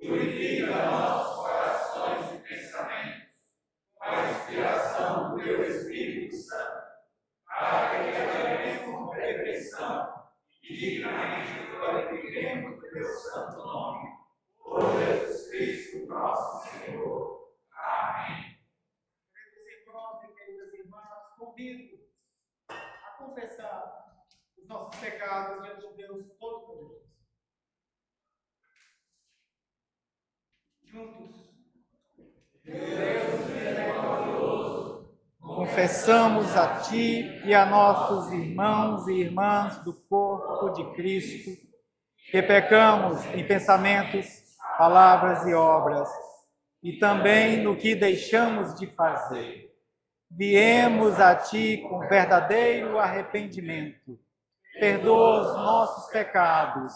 Purifica nossos corações e pensamentos, com a inspiração do teu Espírito Santo, para que adoremos com perfeição e dignamente glorifiquemos o teu santo nome. Por Jesus Cristo, nosso Senhor. Amém. Queridos irmãos e queridas irmãs, convido a confessar os nossos pecados diante de Deus Todo-Poderoso. Juntos. Deus misericordioso, Confessamos a Ti e a nossos irmãos e irmãs do corpo de Cristo que pecamos em pensamentos, palavras e obras, e também no que deixamos de fazer. Viemos a Ti com verdadeiro arrependimento. Perdoa os nossos pecados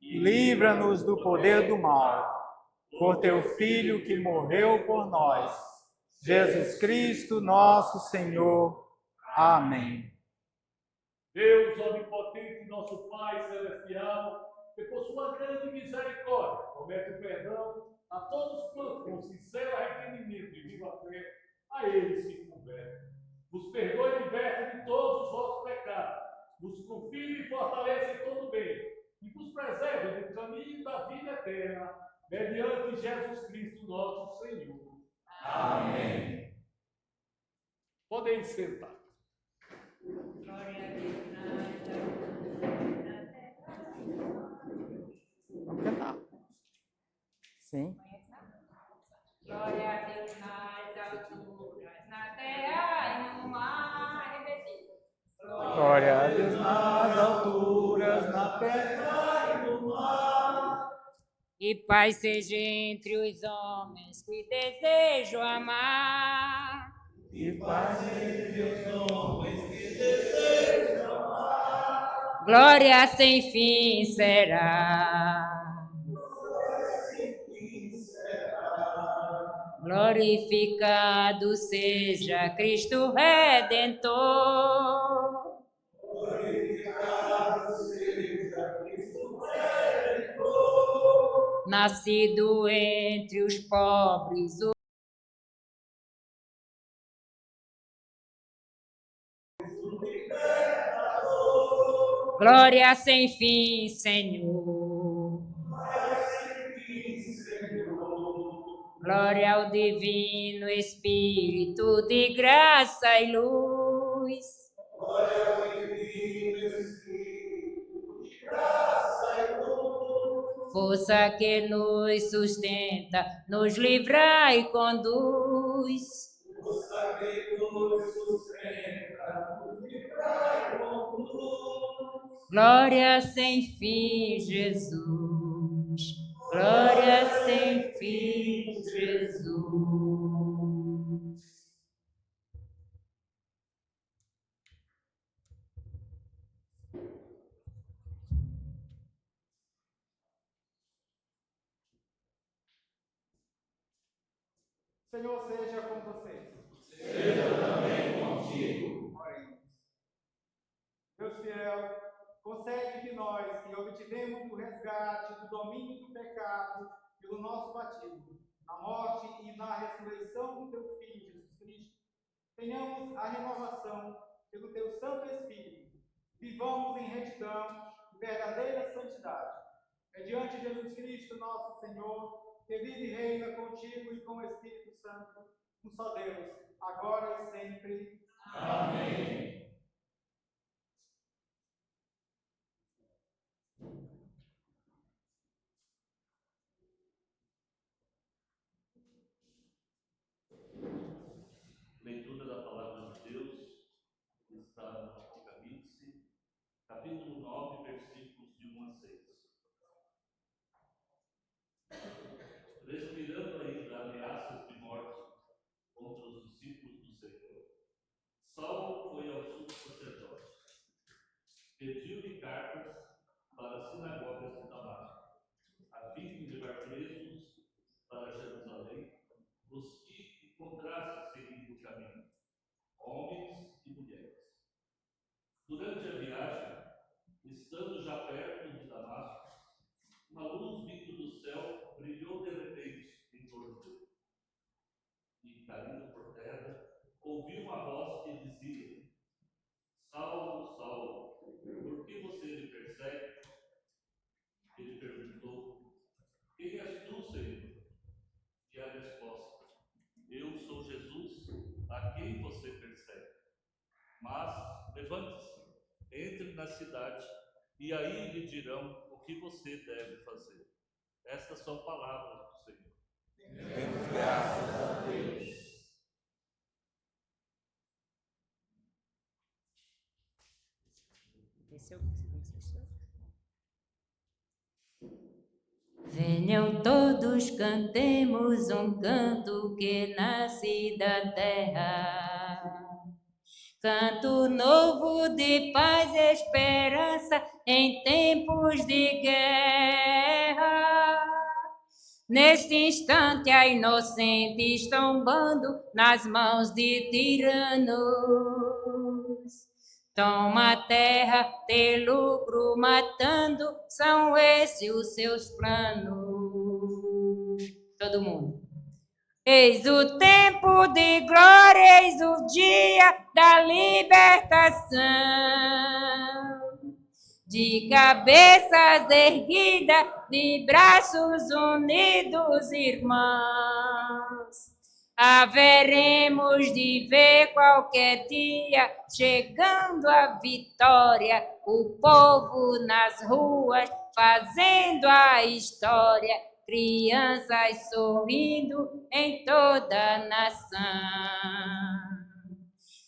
e livra-nos do poder do mal. Por Teu Filho que morreu por nós, Jesus Cristo, nosso Senhor. Amém. Deus onipotente, nosso Pai celestial, que por sua grande misericórdia promete o perdão a todos quantos, com sincero arrependimento e viva fé, a Ele se convertem. Nos perdoe e liberte de todos os vossos pecados, nos confirme e fortalece em todo bem, e nos preserve no caminho da vida eterna, mediante Jesus Cristo, nosso Senhor. Amém. Podem sentar. Glória a Deus na terra. Vamos cantar. Sim. Glória a Deus nas alturas, na terra e no mar. Repetido. Glória a Deus nas alturas, na terra e no mar. E paz seja entre os homens que desejam amar. E paz entre os homens que desejam amar. Glória sem fim será. Glorificado seja Cristo Redentor. Glorificado seja Cristo Redentor. Nascido entre os pobres, glória sem fim, Senhor. Glória ao Divino Espírito de graça e luz. Glória ao Divino Espírito de graça e luz. Força que nos sustenta, nos livra e conduz. Força que nos sustenta, nos livra e conduz. Glória sem fim, Jesus. Glória sem fim, Jesus. Senhor seja com vocês. Seja também contigo. Oremos. Deus fiel, concede que nós, que obtivemos o resgate do domínio do pecado pelo nosso batismo, na morte e na ressurreição do Teu Filho, Jesus Cristo, tenhamos a renovação pelo Teu Santo Espírito, vivamos em retidão e verdadeira santidade. Mediante Jesus Cristo, nosso Senhor, que vive e reina contigo e com o Espírito Santo, um só Deus, agora e sempre. Amém. Leitura da Palavra de Deus está no Apocalipse, capítulo 9, versículos de 1 a 6. Respirando ainda ameaças de morte contra os discípulos do Senhor, Saulo foi ao sumo sacerdote. Pediu-lhe cartas para as sinagogas de Damasco, a fim de levar presos para Jerusalém os que encontrasse seguindo o caminho, homens e mulheres. Durante a viagem, estando já perto de Damasco, uma luz vindo do céu brilhou de Levante-se, entre na cidade, e aí lhe dirão o que você deve fazer. Estas são palavras do Senhor. Demos graças a Deus. Venham todos, cantemos um canto que nasce da terra. Canto novo de paz e esperança em tempos de guerra. Neste instante a inocentes tombando nas mãos de tiranos. Toma a terra, ter lucro matando, são esses os seus planos. Todo mundo. Eis o tempo de glória, eis o dia da libertação. De cabeças erguidas, de braços unidos, irmãos. Haveremos de ver qualquer dia, chegando a vitória, o povo nas ruas, fazendo a história, crianças sorrindo em toda a nação.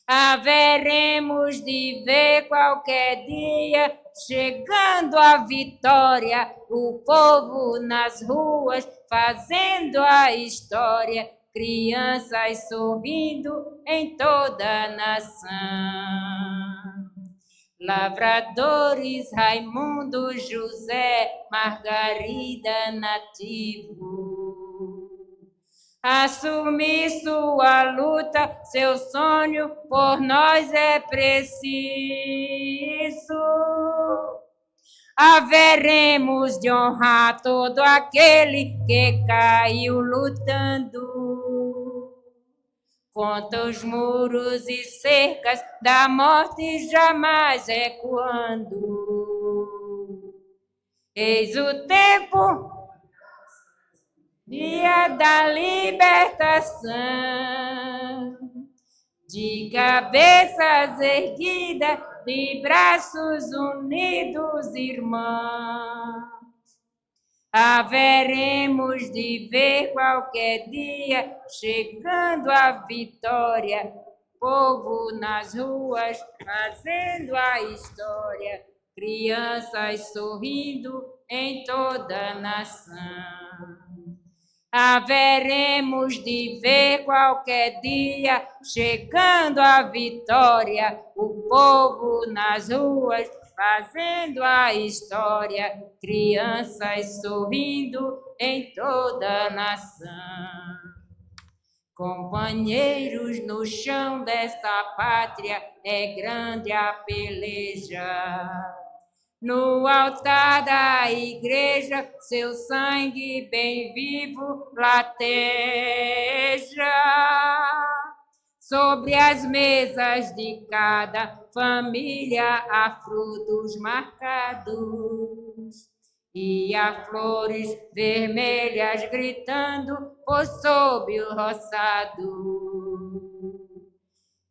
Haveremos de ver qualquer dia, chegando a vitória, o povo nas ruas, fazendo a história, crianças sorrindo em toda a nação. Lavradores, Raimundo, José, Margarida, Nativo. Assumir sua luta, seu sonho por nós é preciso. Haveremos de honrar todo aquele que caiu lutando contra os muros e cercas da morte jamais recuando. Eis o tempo, dia da libertação, de cabeças erguidas, de braços unidos, irmãos. Haveremos de ver qualquer dia, chegando a vitória, povo nas ruas, fazendo a história, crianças sorrindo em toda a nação. Haveremos de ver qualquer dia, chegando a vitória, o povo nas ruas, fazendo a história, crianças sorrindo em toda a nação. Companheiros, no chão desta pátria, é grande a peleja. No altar da igreja, seu sangue bem vivo lateja. Sobre as mesas de cada família há frutos marcados e há flores vermelhas gritando por sob o roçado.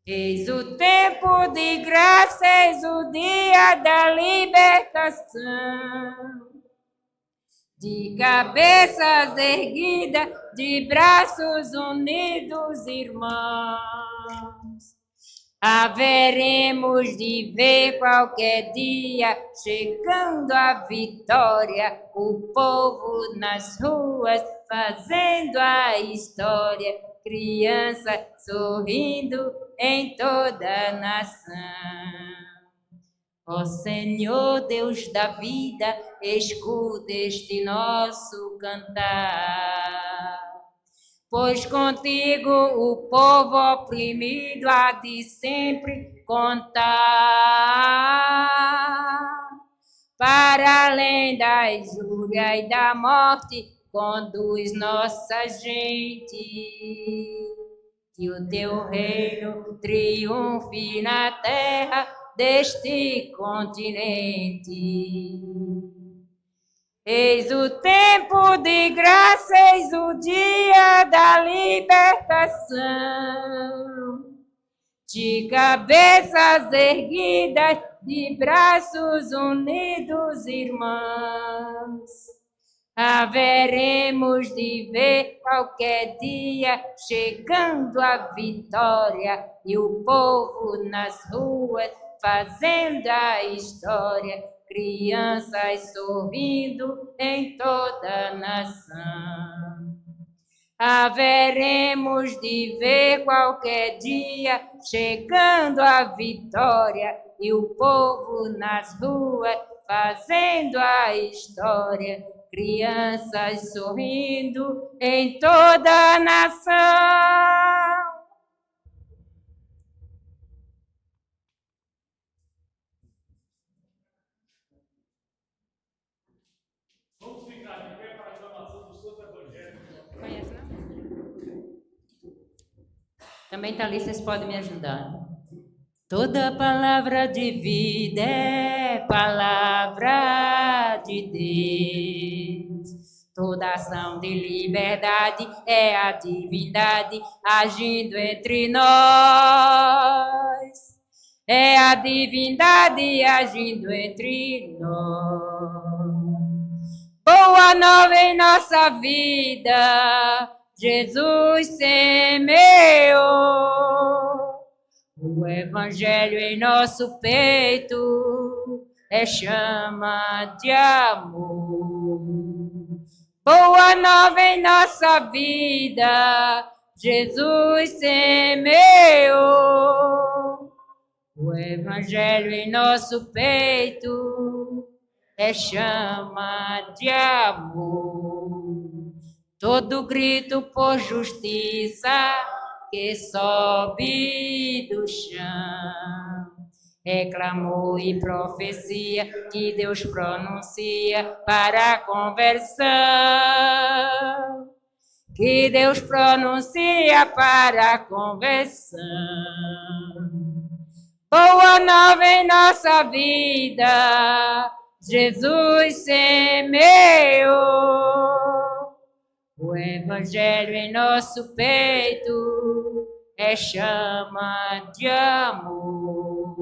Eis o tempo de graça, eis o dia da libertação. De cabeças erguidas, de braços unidos, irmãos. Haveremos de ver qualquer dia, chegando a vitória, o povo nas ruas, fazendo a história, criança sorrindo em toda a nação. Ó Senhor Deus da vida, escuta este nosso cantar. Pois contigo o povo oprimido há de sempre contar. Para além da injúria e da morte, conduz nossa gente. Que o teu reino triunfe na terra deste continente. Eis o tempo de graça, eis o dia da libertação. de cabeças erguidas, de braços unidos, irmãos. Haveremos de ver qualquer dia chegando a vitória e o povo nas ruas fazendo a história, crianças sorrindo em toda a nação. Haveremos de ver qualquer dia chegando a vitória e o povo nas ruas fazendo a história, crianças sorrindo em toda a nação. Vamos ficar de pé para a aclamação do Santo Evangelho. Conhece, não? Também tá ali, vocês podem me ajudar. Toda palavra de vida é palavra de Deus. Toda ação de liberdade é a divindade agindo entre nós. É a divindade agindo entre nós. Boa nova em nossa vida, Jesus semeou. O Evangelho em nosso peito é chama de amor. Boa nova em nossa vida, Jesus semeou. O Evangelho em nosso peito é chama de amor. Todo grito por justiça que sobe do chão é clamor e profecia que Deus pronuncia para a conversão. Que Deus pronuncia para a conversão. Boa nova em nossa vida, Jesus semeou. O Evangelho em nosso peito é chama de amor.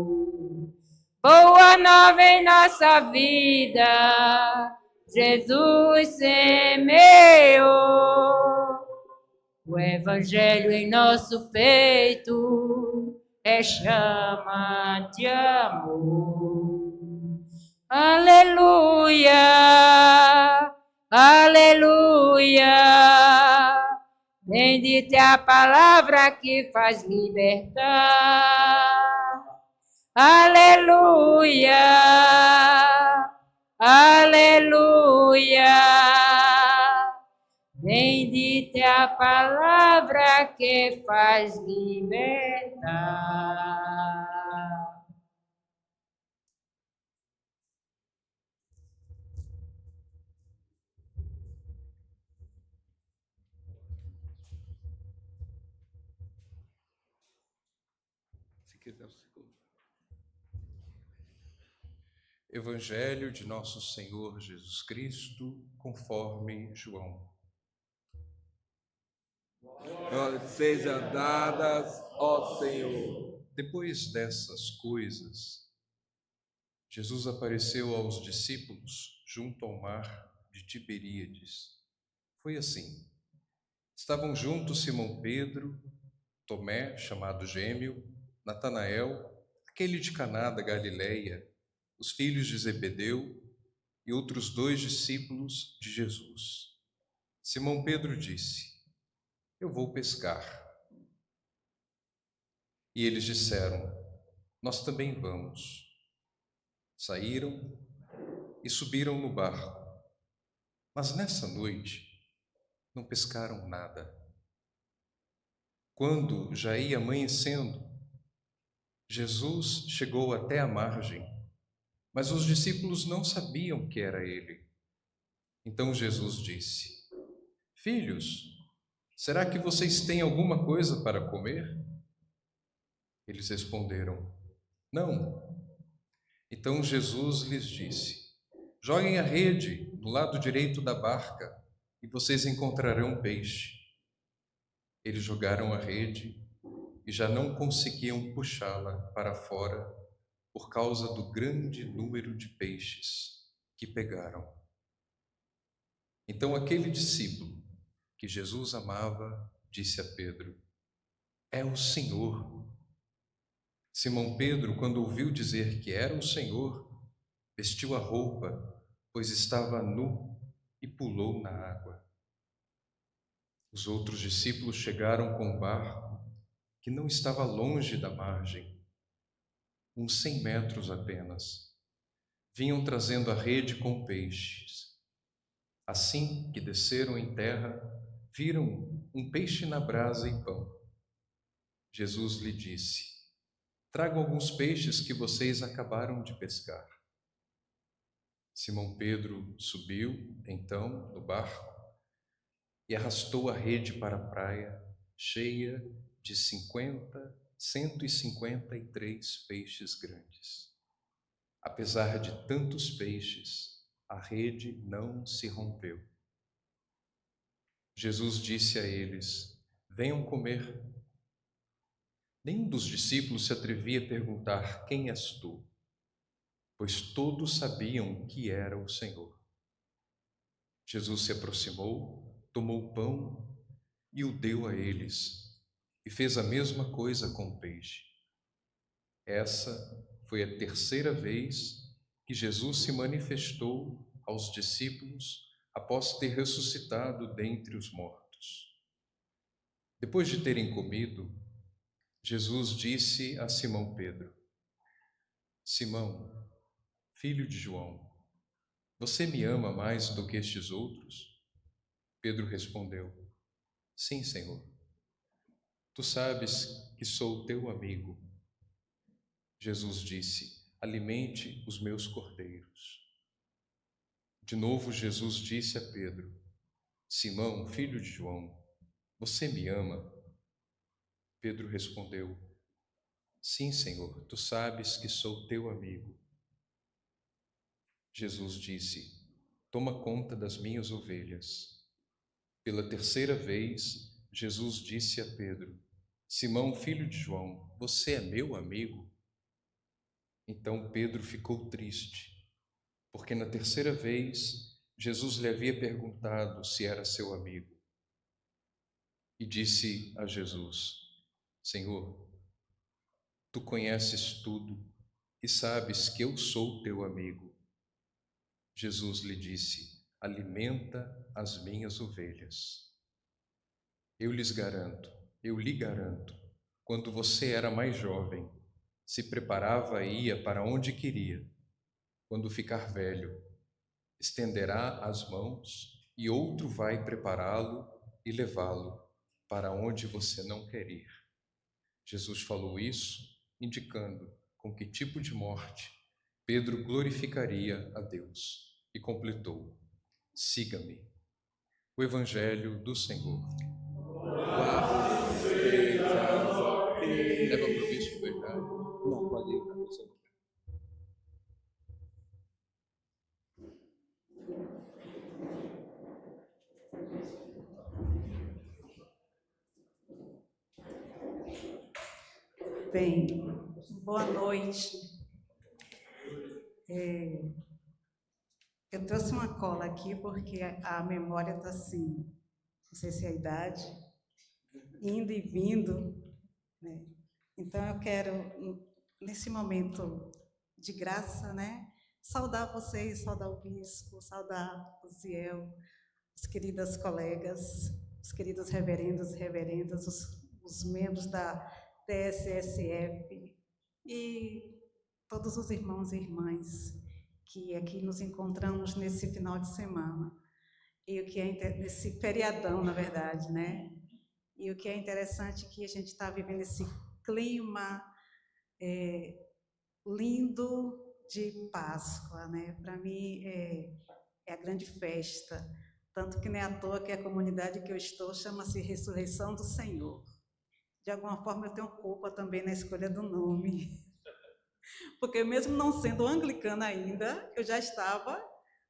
Boa nova em nossa vida, Jesus semeou. O Evangelho em nosso peito é chama de amor. Aleluia, aleluia. Bendita é a palavra que faz libertar. Aleluia, aleluia. Bendita é a palavra que faz libertar. Evangelho de nosso Senhor Jesus Cristo, conforme João. Glórias sejam dadas ao Senhor. Depois dessas coisas, Jesus apareceu aos discípulos junto ao mar de Tiberíades. Foi assim. Estavam juntos Simão Pedro, Tomé, chamado Gêmeo, Natanael, aquele de Caná da Galileia, os filhos de Zebedeu e outros 2 discípulos de Jesus. Simão Pedro disse: Eu vou pescar. E eles disseram: Nós também vamos. Saíram e subiram no barco. Mas nessa noite não pescaram nada. Quando já ia amanhecendo, Jesus chegou até a margem, mas os discípulos não sabiam que era ele. Então Jesus disse: Filhos, será que vocês têm alguma coisa para comer? Eles responderam: Não. Então Jesus lhes disse: Joguem a rede do lado direito da barca e vocês encontrarão peixe. Eles jogaram a rede e já não conseguiam puxá-la para fora por causa do grande número de peixes que pegaram. Então aquele discípulo que Jesus amava disse a Pedro: é o Senhor. Simão Pedro, quando ouviu dizer que era o Senhor, vestiu a roupa, pois estava nu, e pulou na água. Os outros discípulos chegaram com o barco, que não estava longe da margem, uns 100 metros apenas. Vinham trazendo a rede com peixes. Assim que desceram em terra, viram um peixe na brasa e pão. Jesus lhe disse: tragam alguns peixes que vocês acabaram de pescar. Simão Pedro subiu, então, no barco e arrastou a rede para a praia, cheia de 153 peixes grandes. Apesar de tantos peixes, a rede não se rompeu. Jesus disse a eles: venham comer. Nenhum dos discípulos se atrevia a perguntar: quem és tu? Pois todos sabiam que era o Senhor. Jesus se aproximou, tomou o pão e o deu a eles, e fez a mesma coisa com o peixe. Essa foi a terceira vez que Jesus se manifestou aos discípulos após ter ressuscitado dentre os mortos. Depois de terem comido, Jesus disse a Simão Pedro: Simão, filho de João, você me ama mais do que estes outros? Pedro respondeu: sim, Senhor. Tu sabes que sou teu amigo. Jesus disse: alimente os meus cordeiros. De novo Jesus disse a Pedro: Simão, filho de João, você me ama? Pedro respondeu: sim, Senhor, tu sabes que sou teu amigo. Jesus disse: toma conta das minhas ovelhas. Pela terceira vez, Jesus disse a Pedro: Simão, filho de João, você é meu amigo? Então Pedro ficou triste, porque na terceira vez Jesus lhe havia perguntado se era seu amigo. E disse a Jesus: Senhor, tu conheces tudo e sabes que eu sou teu amigo. Jesus lhe disse: alimenta as minhas ovelhas. Eu lhe garanto, quando você era mais jovem, se preparava e ia para onde queria. Quando ficar velho, estenderá as mãos e outro vai prepará-lo e levá-lo para onde você não quer ir. Jesus falou isso, indicando com que tipo de morte Pedro glorificaria a Deus, e completou: siga-me. O Evangelho do Senhor. Louvado sejas, ó Cristo. Leva para o bispo Bernardo. Não, pode ir para você. Bem, boa noite. Eu trouxe uma cola aqui porque a memória está assim, não sei se é a idade, indo e vindo, né? Então eu quero, nesse momento de graça, né, saudar vocês, saudar o bispo, saudar o Ziel, as queridas colegas, os queridos reverendos e reverendas, os membros da TSSF e todos os irmãos e irmãs que aqui nos encontramos nesse final de semana. E o que é nesse feriadão, na verdade, né? E o que é interessante é que a gente está vivendo esse clima lindo de Páscoa, né? Para mim é a grande festa, tanto que não é à toa que a comunidade que eu estou chama-se Ressurreição do Senhor. De alguma forma eu tenho culpa também na escolha do nome, porque mesmo não sendo anglicana ainda, eu já estava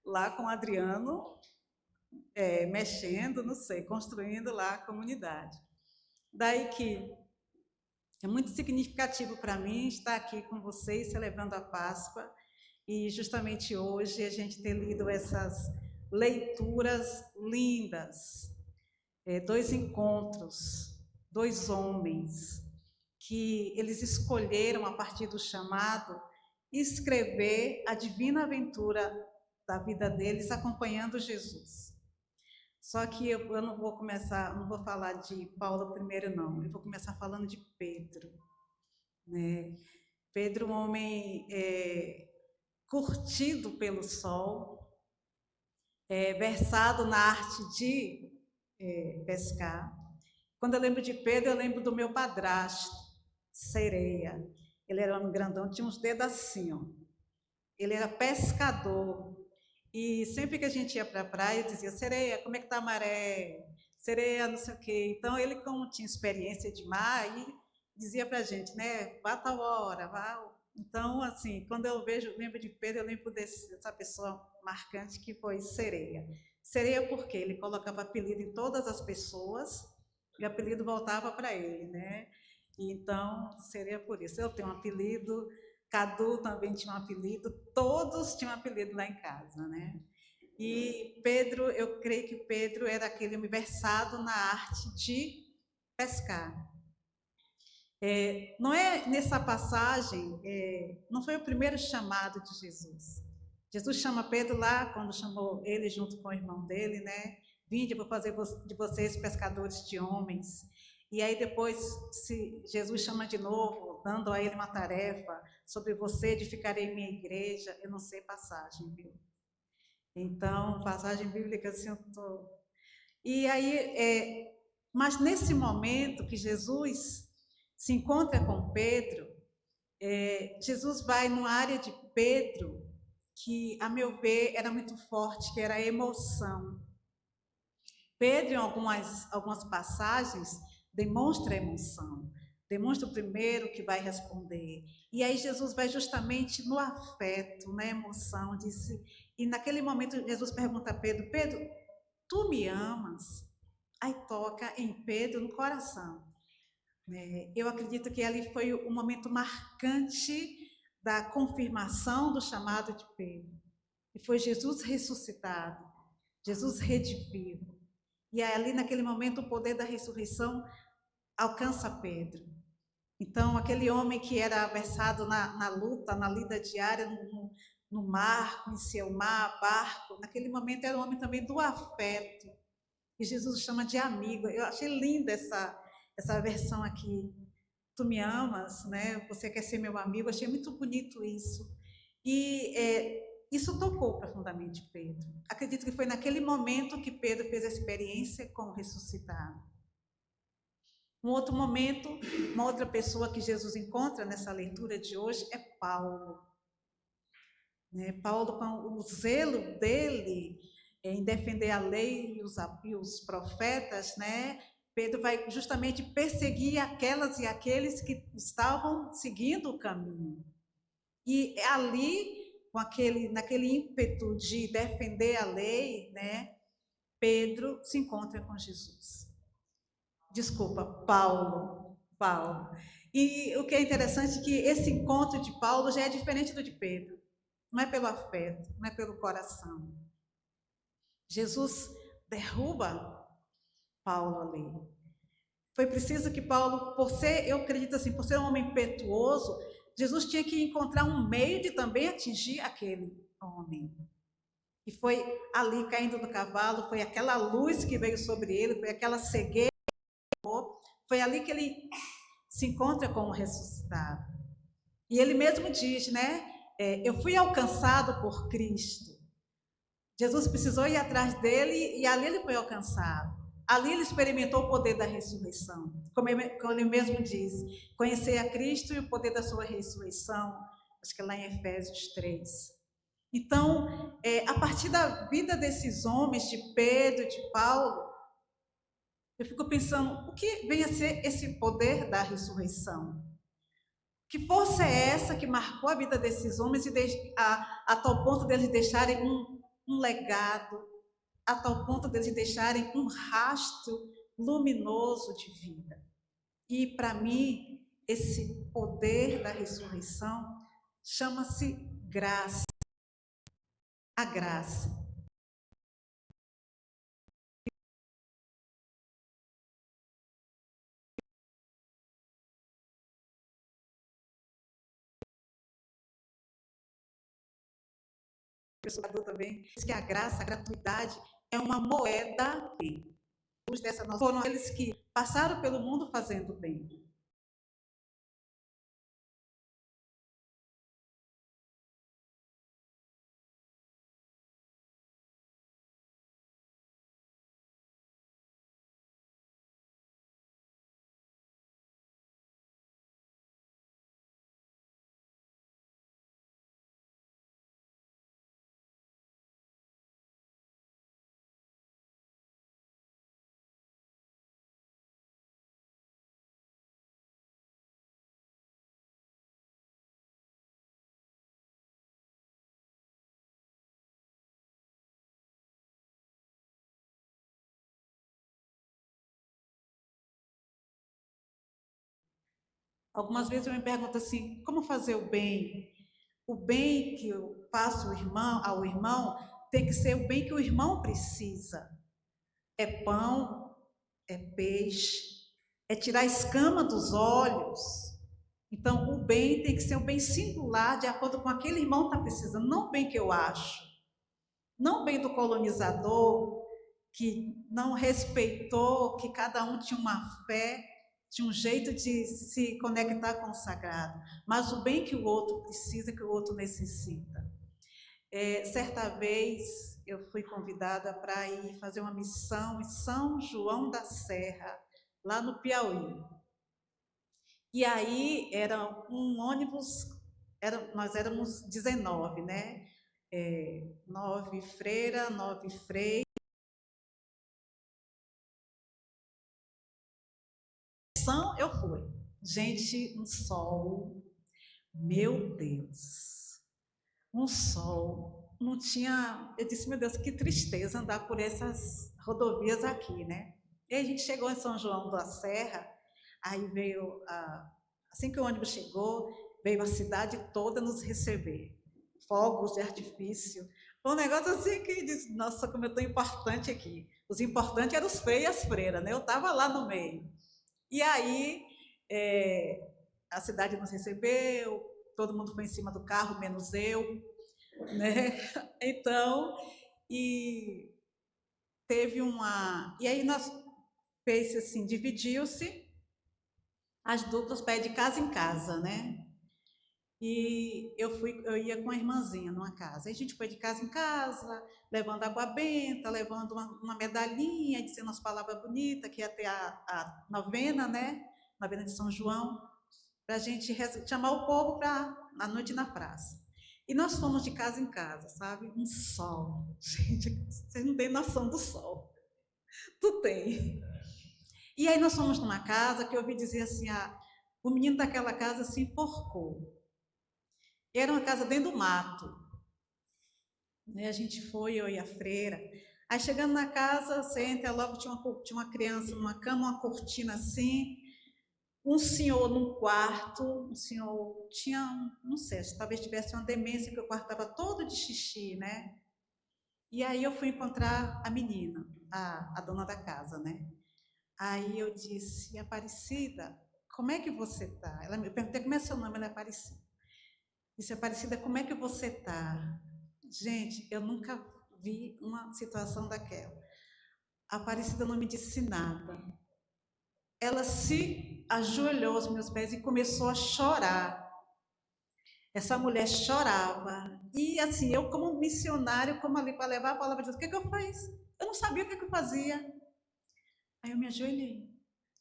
lá com o Adriano, mexendo, não sei, construindo lá a comunidade. Daí que É muito significativo para mim estar aqui com vocês celebrando a Páscoa e justamente hoje a gente ter lido essas leituras lindas, 2 encontros, 2 homens que eles escolheram a partir do chamado escrever a divina aventura da vida deles acompanhando Jesus. Só que eu não vou falar de Paulo primeiro, não. Eu vou começar falando de Pedro. Né? Pedro, um homem curtido pelo sol, versado na arte de pescar. Quando eu lembro de Pedro, eu lembro do meu padrasto, Sereia. Ele era um homem grandão, tinha uns dedos assim, ó. Ele era pescador. E sempre que a gente ia para a praia, eu dizia, Sereia, como é que está a maré? Sereia, não sei o quê. Então, ele, como tinha experiência de mar, dizia para a gente, né, vá tal hora, vá. Então, assim, quando eu lembro de Pedro, eu lembro dessa pessoa marcante que foi Sereia. Sereia porque ele colocava apelido em todas as pessoas e o apelido voltava para ele, né? Então, Sereia por isso. Eu tenho um apelido, Cadu também tinha um apelido, todos tinham um apelido lá em casa, né? E Pedro, eu creio que Pedro era aquele homem versado na arte de pescar. Não é nessa passagem, não foi o primeiro chamado de Jesus. Jesus chama Pedro lá, quando chamou ele junto com o irmão dele, né? Vinde, eu vou fazer de vocês pescadores de homens. E aí depois, se Jesus chama de novo, dando a ele uma tarefa, sobre você edificarei minha igreja, eu não sei passagem, viu? Então, passagem bíblica, assim, eu tô... E aí, mas nesse momento que Jesus se encontra com Pedro, Jesus vai numa área de Pedro que, a meu ver, era muito forte, que era a emoção. Pedro, em algumas passagens, demonstra emoção, demonstra o primeiro que vai responder. E aí Jesus vai justamente no afeto, na emoção, e naquele momento Jesus pergunta a Pedro, Pedro, tu me amas? Aí toca em Pedro no coração. Eu acredito que ali foi o momento marcante da confirmação do chamado de Pedro. E foi Jesus ressuscitado, Jesus redivivo. E ali naquele momento o poder da ressurreição alcança Pedro. Então, aquele homem que era versado na luta, na lida diária, no mar, conhecia o mar, barco, naquele momento era um homem também do afeto, que Jesus chama de amigo. Eu achei linda essa versão aqui. Tu me amas, né? Você quer ser meu amigo. Achei muito bonito isso. E isso tocou profundamente Pedro. Acredito que foi naquele momento que Pedro fez a experiência com o ressuscitado. Um outro momento, uma outra pessoa que Jesus encontra nessa leitura de hoje é Paulo. Paulo, com o zelo dele em defender a lei e os profetas, né? Pedro vai justamente perseguir aquelas e aqueles que estavam seguindo o caminho. E ali, naquele ímpeto de defender a lei, né? Pedro se encontra com Jesus. Desculpa, Paulo. E o que é interessante é que esse encontro de Paulo já é diferente do de Pedro. Não é pelo afeto, não é pelo coração. Jesus derruba Paulo ali. Foi preciso que Paulo, eu acredito assim, por ser um homem impetuoso, Jesus tinha que encontrar um meio de também atingir aquele homem. E foi ali, caindo do cavalo, foi aquela luz que veio sobre ele, foi aquela cegueira. Foi ali que ele se encontra com o ressuscitado. E ele mesmo diz, né? Eu fui alcançado por Cristo. Jesus precisou ir atrás dele e ali ele foi alcançado. Ali ele experimentou o poder da ressurreição. Como ele mesmo diz, conhecer a Cristo e o poder da sua ressurreição. Acho que é lá em Efésios 3. Então, a partir da vida desses homens, de Pedro, de Paulo, eu fico pensando, o que vem a ser esse poder da ressurreição? Que força é essa que marcou a vida desses homens a tal ponto deles deixarem um legado, a tal ponto deles deixarem um rastro luminoso de vida? E, para mim, esse poder da ressurreição chama-se graça. A graça. O também diz que a graça, a gratuidade é uma moeda. Foram aqueles que passaram pelo mundo fazendo bem. Algumas vezes eu me pergunto assim, como fazer o bem? O bem que eu faço ao irmão tem que ser o bem que o irmão precisa. É pão, é peixe, é tirar a escama dos olhos. Então, o bem tem que ser um bem singular, de acordo com aquele irmão que está precisando, não o bem que eu acho. Não o bem do colonizador, que não respeitou, que cada um tinha uma fé, tinha um jeito de se conectar com o sagrado, mas o bem que o outro precisa, que o outro necessita. Certa vez eu fui convidada para ir fazer uma missão em São João da Serra, lá no Piauí. E aí era um ônibus, nós éramos 19, né? 9 freiras, 9 freios. Eu fui. Gente, um sol, meu Deus, um sol, não tinha, eu disse, meu Deus, que tristeza andar por essas rodovias aqui, né? E aí a gente chegou em São João da Serra, aí veio, assim que o ônibus chegou, veio a cidade toda nos receber, fogos de artifício, foi um negócio assim que disse, nossa, como eu tô importante aqui. Os importantes eram os freios e as freiras, né? Eu estava lá no meio. E aí, a cidade nos recebeu, todo mundo foi em cima do carro, menos eu, né? Então, e teve e aí nós fez assim, dividiu-se as duplas para ir de casa em casa, né? E eu ia com a irmãzinha numa casa. Aí a gente foi de casa em casa, levando água benta, levando uma medalhinha, dizendo as palavras bonitas, que ia ter a novena, né? Novena de São João, para a gente chamar o povo para a noite na praça. E nós fomos de casa em casa, sabe? Um sol. Gente, vocês não têm noção do sol. Tu tem. E aí nós fomos numa casa que eu ouvi dizer assim, o menino daquela casa se enforcou. E era uma casa dentro do mato. A gente foi, eu e a freira. Aí chegando na casa, você entra logo, tinha uma criança numa cama, uma cortina assim, um senhor num quarto, um senhor tinha, não sei, talvez tivesse uma demência, porque o quarto estava todo de xixi, né? E aí eu fui encontrar a menina, a dona da casa, né? Aí eu disse, Aparecida, como é que você está? Eu perguntei como é seu nome, ela é Aparecida. Disse, Aparecida, como é que você está? Gente, eu nunca vi uma situação daquela. A Aparecida não me disse nada. Ela se ajoelhou aos meus pés e começou a chorar. Essa mulher chorava. E assim, eu como missionário, como ali para levar a palavra de Deus, o que eu fiz? Eu não sabia o que eu fazia. Aí eu me ajoelhei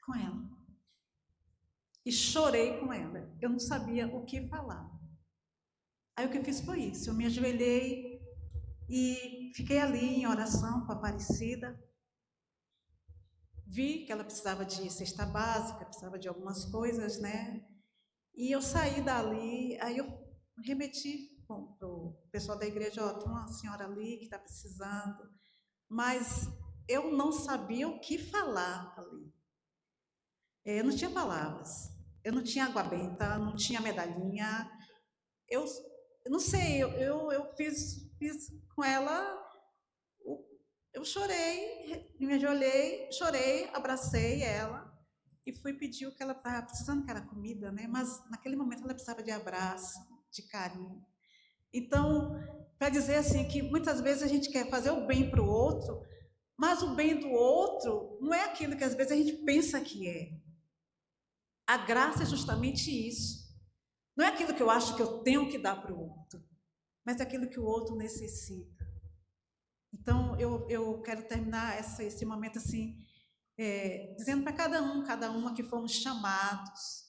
com ela. E chorei com ela. Eu não sabia o que falar. Aí o que eu fiz foi isso, eu me ajoelhei e fiquei ali em oração com a Aparecida. Vi que ela precisava de cesta básica, precisava de algumas coisas, né? E eu saí dali, aí eu remeti para o pessoal da igreja, tem uma senhora ali que está precisando, mas eu não sabia o que falar ali. Eu não tinha palavras. Eu não tinha água benta, não tinha medalhinha. Eu não sei, eu fiz com ela. Eu chorei, me ajoelhei, chorei, abracei ela e fui pedir o que ela estava precisando, que era comida, né? Mas naquele momento ela precisava de abraço, de carinho. Então, para dizer assim que muitas vezes a gente quer fazer o bem para o outro, mas o bem do outro não é aquilo que às vezes a gente pensa que é. A graça é justamente isso. Não é aquilo que eu acho que eu tenho que dar para o outro, mas é aquilo que o outro necessita. Então, eu quero terminar esse momento assim, dizendo para cada uma que fomos chamados,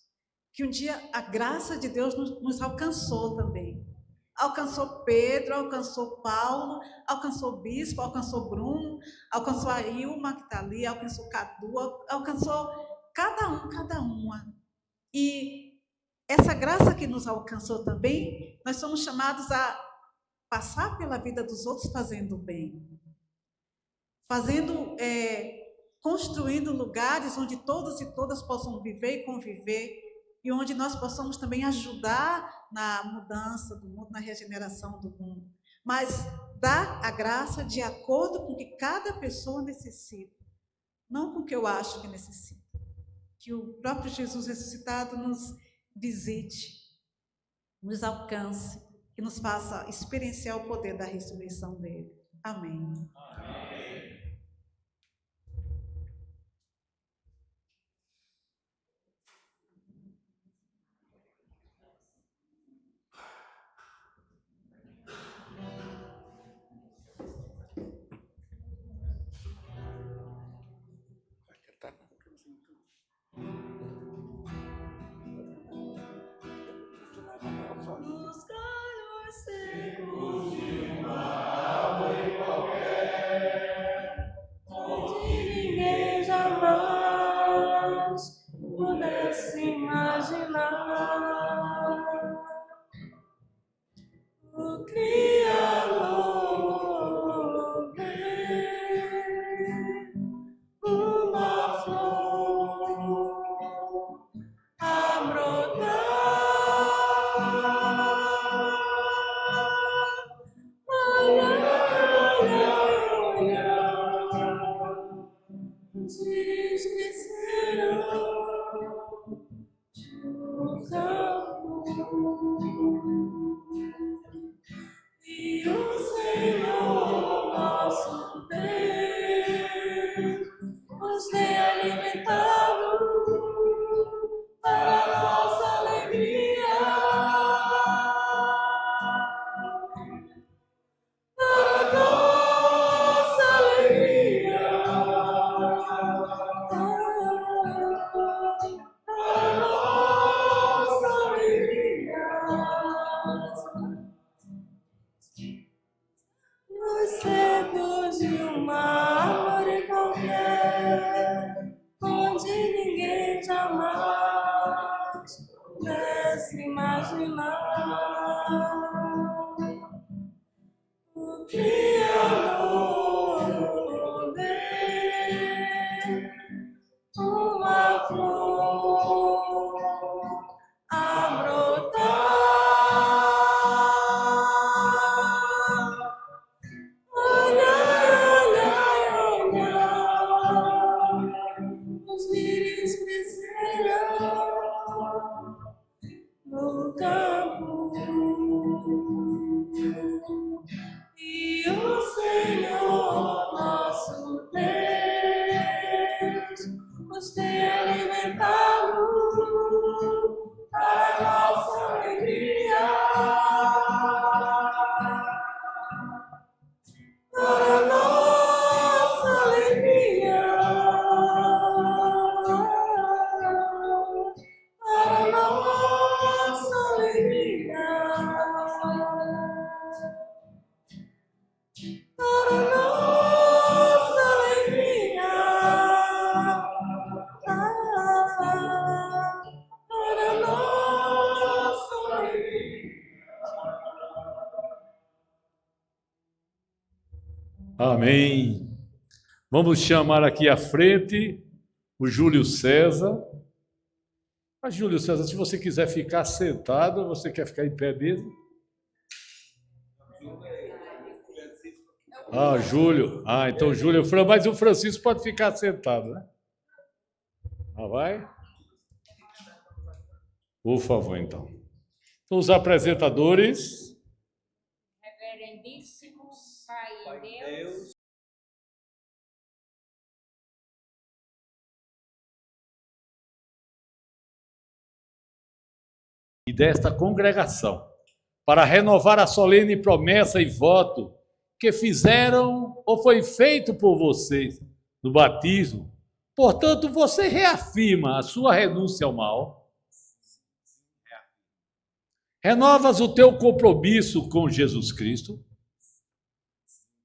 que um dia a graça de Deus nos alcançou também. Alcançou Pedro, alcançou Paulo, alcançou o bispo, alcançou Bruno, alcançou a Ilma, que está ali, alcançou Cadu, alcançou cada uma. E essa graça que nos alcançou também, nós somos chamados a passar pela vida dos outros fazendo bem. Construindo lugares onde todos e todas possam viver e conviver, e onde nós possamos também ajudar na mudança do mundo, na regeneração do mundo. Mas dar a graça de acordo com o que cada pessoa necessita, não com o que eu acho que necessita. Que o próprio Jesus ressuscitado nos visite, nos alcance, que nos faça experienciar o poder da ressurreição dele. Amém. Nos galhos secos de uma árvore qualquer, onde ninguém jamais pudesse imaginar, o Criador vem, uma flor a brotar. Diz que será o campo e o Senhor nosso Deus nos tem alimentado para nossa alegria, para nossa alegria, para nossa alegria. Nos secos de uma árvore qualquer, onde ninguém jamais pudesse imaginar, o Criador vem, uma flor a brotar. Os lírios crescerão no campo e o Senhor nosso Deus nos tem alimentado para nossa alegria, para nossa alegria, para nossa alegria, para nossa alegria, para nossa alegria. Amém. Vamos chamar aqui à frente o Júlio César Mas, Júlio César, se você quiser ficar sentado, você quer ficar em pé mesmo? Ah, Júlio. Ah, então Júlio, mas o Francisco pode ficar sentado, né? Ah, vai? Por favor, então. Então, os apresentadores. Reverendíssimo Pai Deus. E desta congregação, para renovar a solene promessa e voto que fizeram ou foi feito por vocês no batismo. Portanto, você reafirma a sua renúncia ao mal. Renovas o teu compromisso com Jesus Cristo.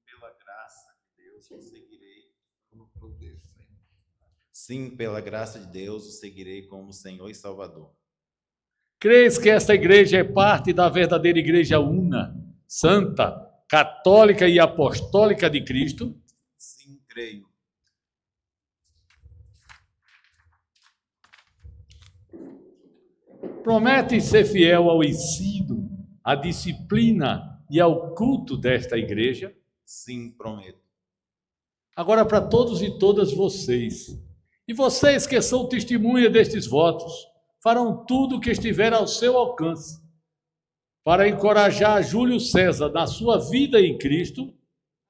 Pela graça de Deus, eu seguirei como poder. Sim, pela graça de Deus, eu seguirei como Senhor e Salvador. Crês que esta igreja é parte da verdadeira igreja una, santa, católica e apostólica de Cristo? Sim, creio. Promete ser fiel ao ensino, à disciplina e ao culto desta igreja? Sim, prometo. Agora, para todos e todas vocês, e vocês que são testemunha destes votos, farão tudo o que estiver ao seu alcance para encorajar Júlio César na sua vida em Cristo.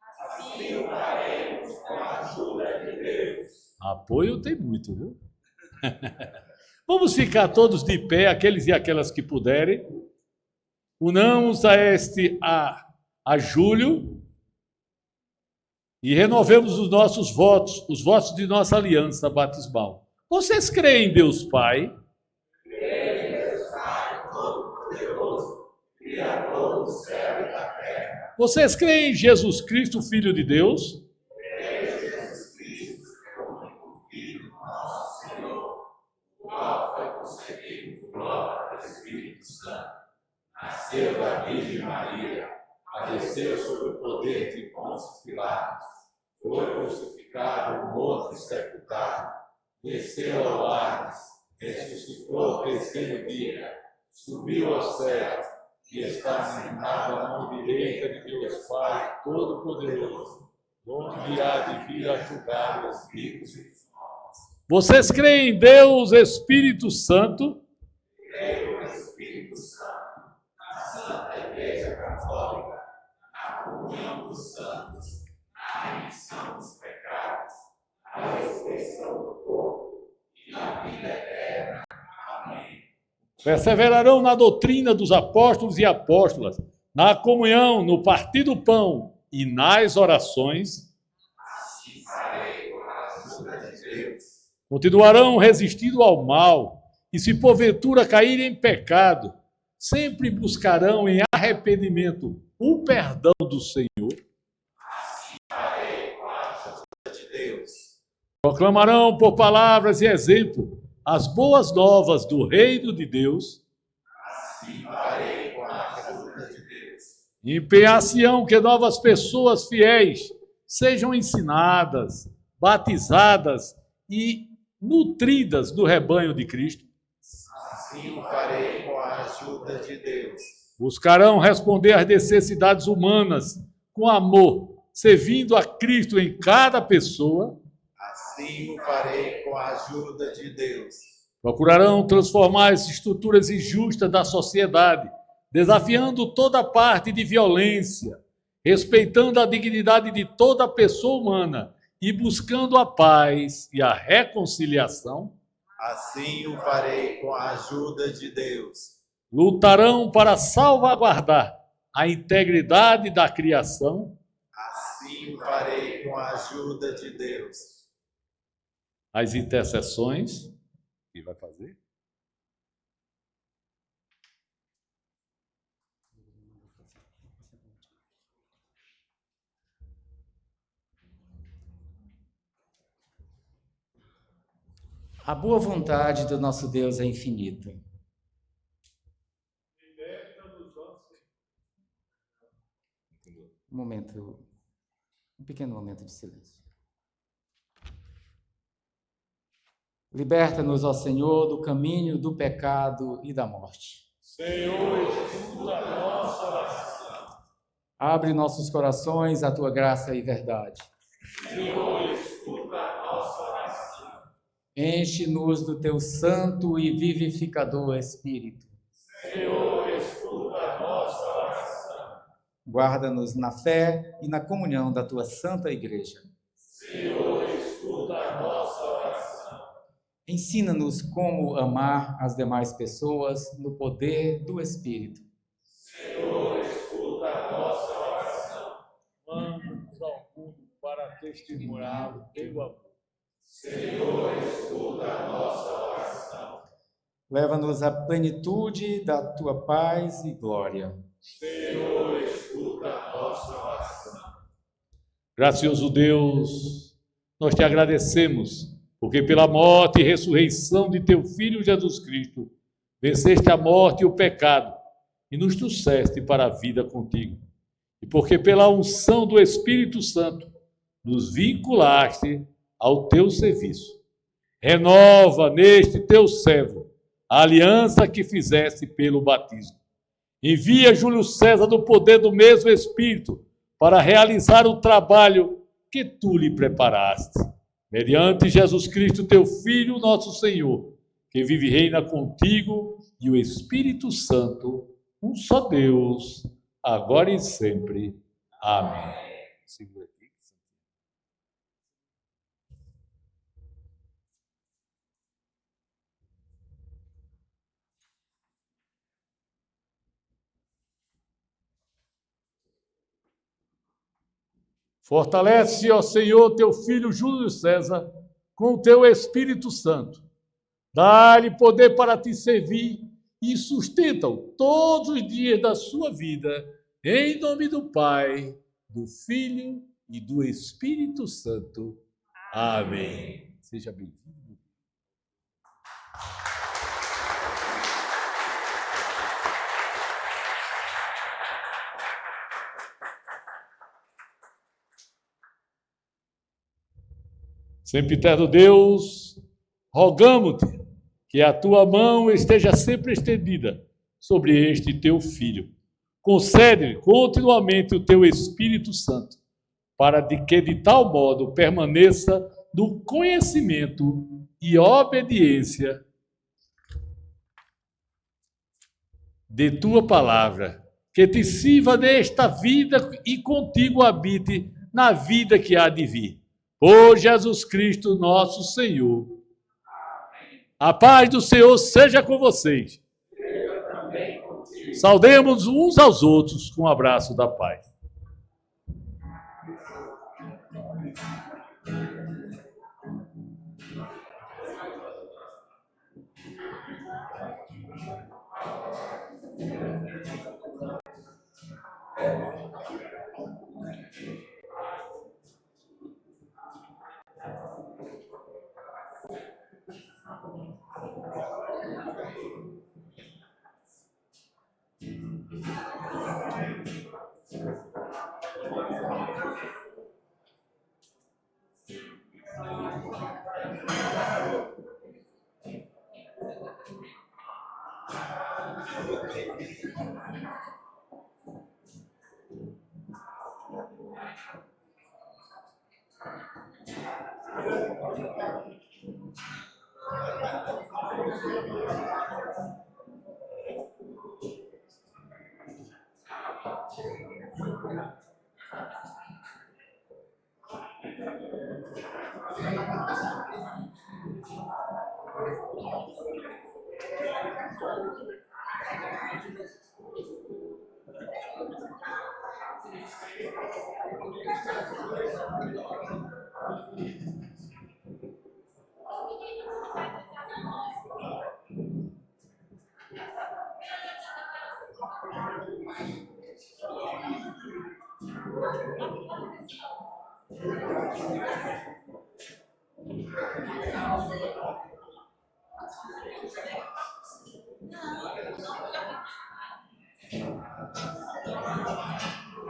Assim faremos com a ajuda de Deus. Apoio tem muito, viu? Vamos ficar todos de pé, aqueles e aquelas que puderem. Unamos a Júlio e renovemos os nossos votos, os votos de nossa aliança batismal. Vocês creem em Deus Pai? Creio em Deus Pai Todo-Poderoso, Criador do céu e da terra. Vocês creem em Jesus Cristo, Filho de Deus? Creio em Jesus Cristo, seu único Filho, nosso Senhor, o qual foi concebido por obra do Espírito Santo, nasceu da Virgem Maria, padeceu sob o poder de Pôncio Pilatos, foi crucificado, morto e sepultado, desceu ao Hades, ressuscitou ao terceiro dia, subiu aos céus e está sentado à mão direita de Deus Pai Todo-Poderoso, onde há de vir a julgar os vivos e os mortos. Vocês creem em Deus, Espírito Santo? Creio no Espírito Santo, na Santa Igreja Católica, na comunhão dos santos, na remissão dos pecados, na ressurreição do corpo e na vida eterna. Amém. Perseverarão na doutrina dos apóstolos e apóstolas, na comunhão, no partir do pão e nas orações. Assim farei com a ajuda de Deus. Continuarão resistindo ao mal e, se porventura caírem em pecado, sempre buscarão em arrependimento o perdão do Senhor. Assim farei com a ajuda de Deus. Proclamarão por palavras e exemplo as boas novas do reino de Deus. Assim farei com a ajuda de Deus. Empenhar-se-ão que novas pessoas fiéis sejam ensinadas, batizadas e nutridas do rebanho de Cristo. Assim o farei com a ajuda de Deus. Buscarão responder às necessidades humanas com amor, servindo a Cristo em cada pessoa. Assim o farei com a ajuda de Deus. Procurarão transformar as estruturas injustas da sociedade, desafiando toda parte de violência, respeitando a dignidade de toda pessoa humana e buscando a paz e a reconciliação. Assim o farei com a ajuda de Deus. Lutarão para salvaguardar a integridade da criação. Assim o farei com a ajuda de Deus. As intercessões que vai fazer. A boa vontade do nosso Deus é infinita. Um pequeno momento de silêncio. Liberta-nos, ó Senhor, do caminho do pecado e da morte. Senhor, escuta a nossa oração. Abre nossos corações à tua graça e verdade. Senhor, escuta a nossa oração. Enche-nos do teu santo e vivificador Espírito. Senhor, escuta a nossa oração. Guarda-nos na fé e na comunhão da tua santa igreja. Senhor, escuta a nossa oração. Ensina-nos como amar as demais pessoas no poder do Espírito. Senhor, escuta a nossa oração. Manda-nos ao mundo para testemunhar o teu amor. Senhor, escuta a nossa oração. Leva-nos à plenitude da tua paz e glória. Senhor, escuta a nossa oração. Gracioso Deus, nós te agradecemos, porque pela morte e ressurreição de teu Filho Jesus Cristo, venceste a morte e o pecado e nos trouxeste para a vida contigo. E porque pela unção do Espírito Santo nos vinculaste ao teu serviço. Renova neste teu servo a aliança que fizeste pelo batismo. Envia Júlio César no poder do mesmo Espírito para realizar o trabalho que tu lhe preparaste. Mediante Jesus Cristo, teu Filho, nosso Senhor, que vive e reina contigo e o Espírito Santo, um só Deus, agora e sempre. Amém. Segura aqui. Fortalece, ó Senhor, teu filho Júlio César, com o teu Espírito Santo. Dá-lhe poder para te servir e sustenta-o todos os dias da sua vida, em nome do Pai, do Filho e do Espírito Santo. Amém. Seja bem-vindo. Sempiterno Deus, rogamo-te que a tua mão esteja sempre estendida sobre este teu filho. Concede-lhe continuamente o teu Espírito Santo, para que de tal modo permaneça no conhecimento e obediência de tua palavra, que te sirva nesta vida e contigo habite na vida que há de vir. Por Jesus Cristo, nosso Senhor. Amém. A paz do Senhor seja com vocês. Saudemos uns aos outros com um abraço da paz.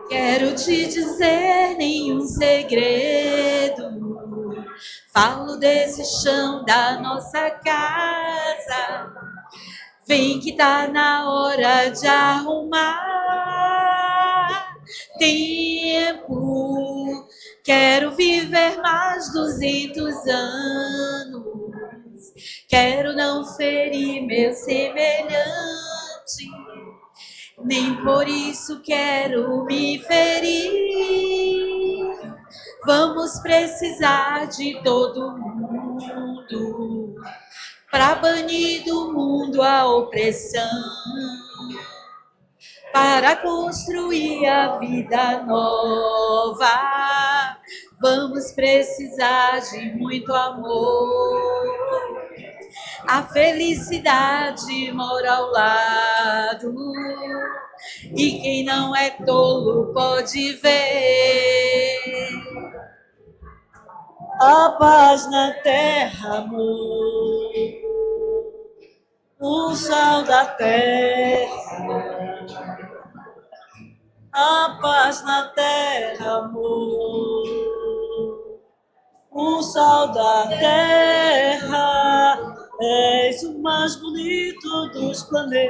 Quero te dizer nenhum segredo, Falo desse chão da nossa casa. Vem que tá na hora de arrumar tempo. Quero viver mais 200 anos. Quero não ferir meu semelhante. Nem por isso quero me ferir. Vamos precisar de todo mundo para banir do mundo a opressão, para construir a vida nova. Vamos precisar de muito amor. A felicidade mora ao lado, e quem não é tolo pode ver. A paz na terra, amor, o sal da terra. A paz na terra, amor, o sal da terra. És o mais bonito dos planetas.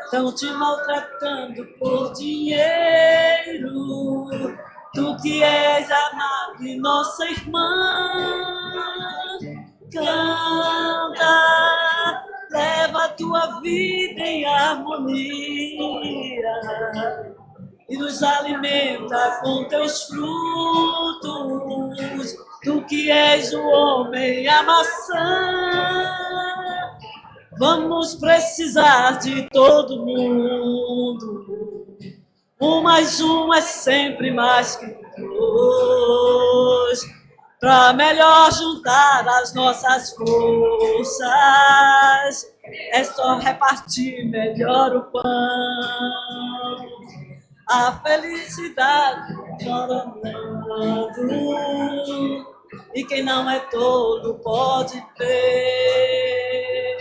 Estão te maltratando por dinheiro. Tu que és amado e nossa irmã. Canta, leva a tua vida em harmonia e nos alimenta com teus frutos. Tu que és o homem e a maçã. Vamos precisar de todo mundo. Um mais um é sempre mais que dois. Para melhor juntar as nossas forças, é só repartir melhor o pão. A felicidade chorando, e quem não é tolo pode ver.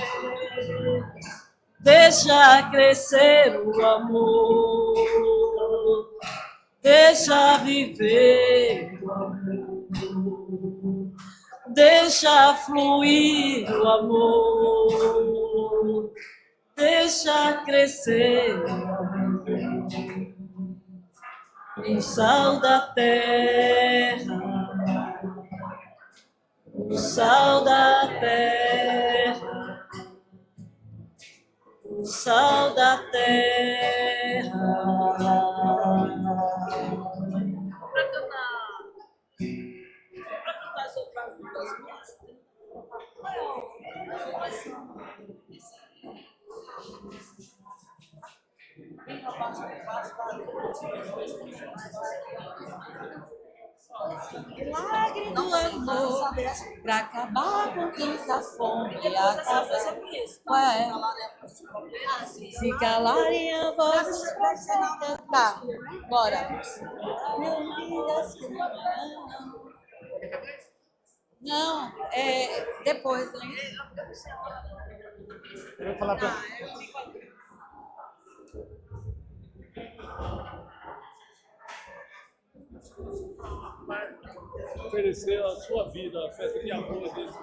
Deixa crescer o amor, deixa viver o amor, deixa fluir o amor, deixa crescer o amor. O sal da terra, o sal da terra, o sal da terra. Para cantar as outras músicas. Milagre do amor pra acabar com tanta fome. Se calarem a voz dos profetas. Tá, bora. Não, é depois. Eu vou falar pra... Oferecer a sua vida, a festa de amor desse momento.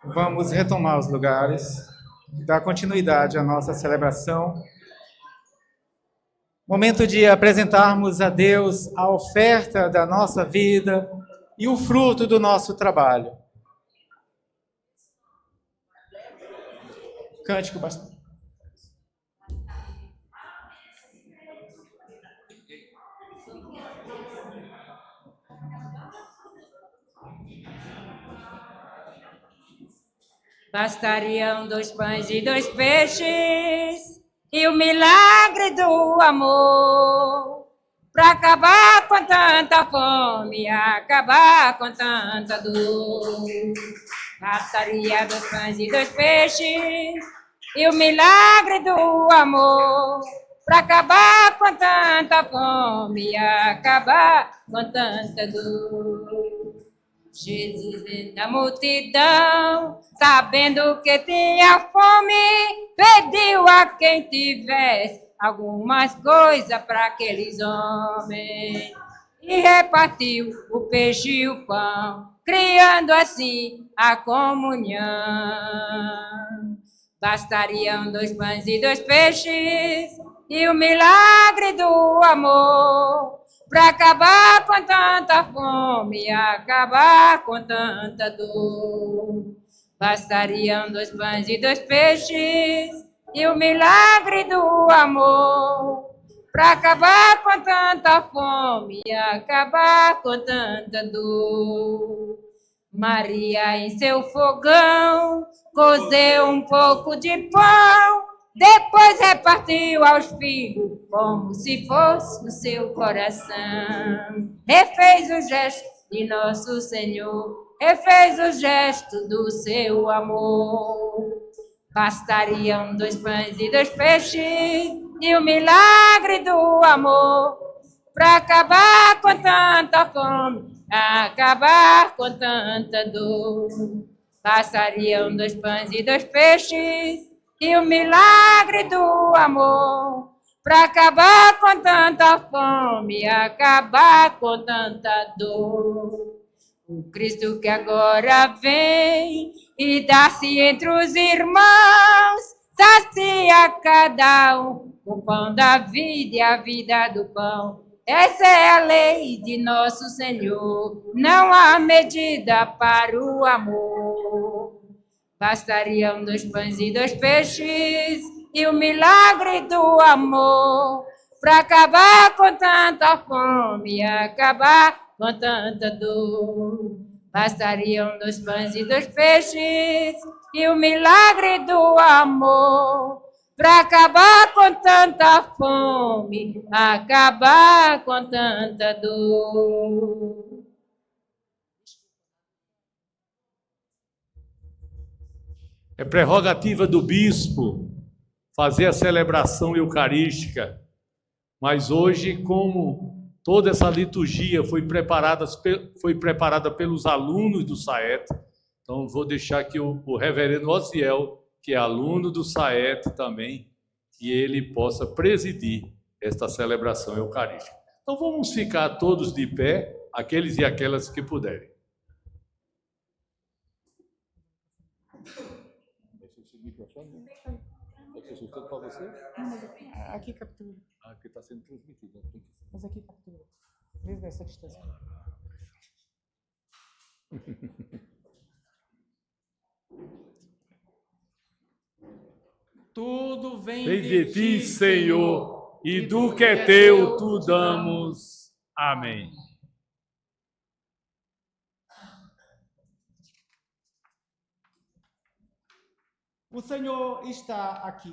Vamos retomar os lugares, dar continuidade à nossa celebração. Momento de apresentarmos a Deus a oferta da nossa vida e o fruto do nosso trabalho. Cântico bastante. Bastariam 2 pães e 2 peixes e o milagre do amor para acabar com tanta fome, acabar com tanta dor. Bastaria 2 pães e 2 peixes e o milagre do amor para acabar com tanta fome, acabar com tanta dor. Jesus dentro da multidão, sabendo que tinha fome, pediu a quem tivesse algumas coisas para aqueles homens. E repartiu o peixe e o pão, criando assim a comunhão. Bastariam 2 pães e 2 peixes, e o milagre do amor, para acabar com tanta fome, acabar com tanta dor. Bastariam 2 pães e 2 peixes, e o milagre do amor, para acabar com tanta fome, acabar com tanta dor. Maria em seu fogão cozeu um pouco de pão, depois repartiu aos filhos como se fosse o seu coração. Refez o gesto de nosso Senhor, refez o gesto do seu amor. Bastariam 2 pães e 2 peixes, e o milagre do amor, para acabar com tanta fome, acabar com tanta dor. Bastariam 2 pães e 2 peixes, e o milagre do amor, para acabar com tanta fome, acabar com tanta dor. O Cristo que agora vem e dá-se entre os irmãos, sacia cada um com o pão da vida e a vida do pão. Essa é a lei de nosso Senhor, não há medida para o amor. Bastariam 2 pães e 2 peixes, e o milagre do amor, para acabar com tanta fome, acabar com tanta dor. Bastariam 2 pães e 2 peixes, e o milagre do amor, para acabar com tanta fome, acabar com tanta dor. É prerrogativa do bispo fazer a celebração eucarística, mas hoje, como toda essa liturgia foi preparada pelos alunos do SAET, então vou deixar aqui o reverendo Osiel, que é aluno do SAET também, que ele possa presidir esta celebração eucarística. Então vamos ficar todos de pé, aqueles e aquelas que puderem. Para você? Aqui captura. Aqui está sendo transmitido. Mas aqui captura. Mesmo essa distância. Tudo vem de ti, Senhor, e do que é teu tu damos. Amém. O Senhor está aqui.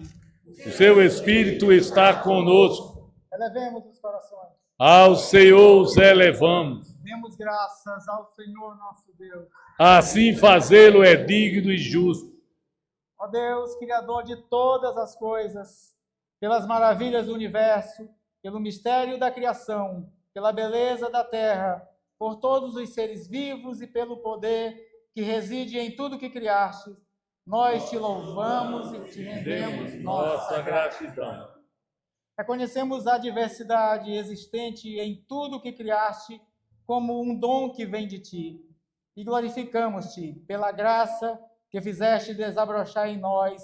O seu Espírito está conosco. Elevemos os corações. Ao Senhor os elevamos. Demos graças ao Senhor nosso Deus. Assim fazê-lo é digno e justo. Ó Deus, Criador de todas as coisas, pelas maravilhas do universo, pelo mistério da criação, pela beleza da terra, por todos os seres vivos e pelo poder que reside em tudo que criaste, nós te louvamos e te rendemos nossa gratidão. Reconhecemos a diversidade existente em tudo que criaste como um dom que vem de ti e glorificamos-te pela graça que fizeste desabrochar em nós,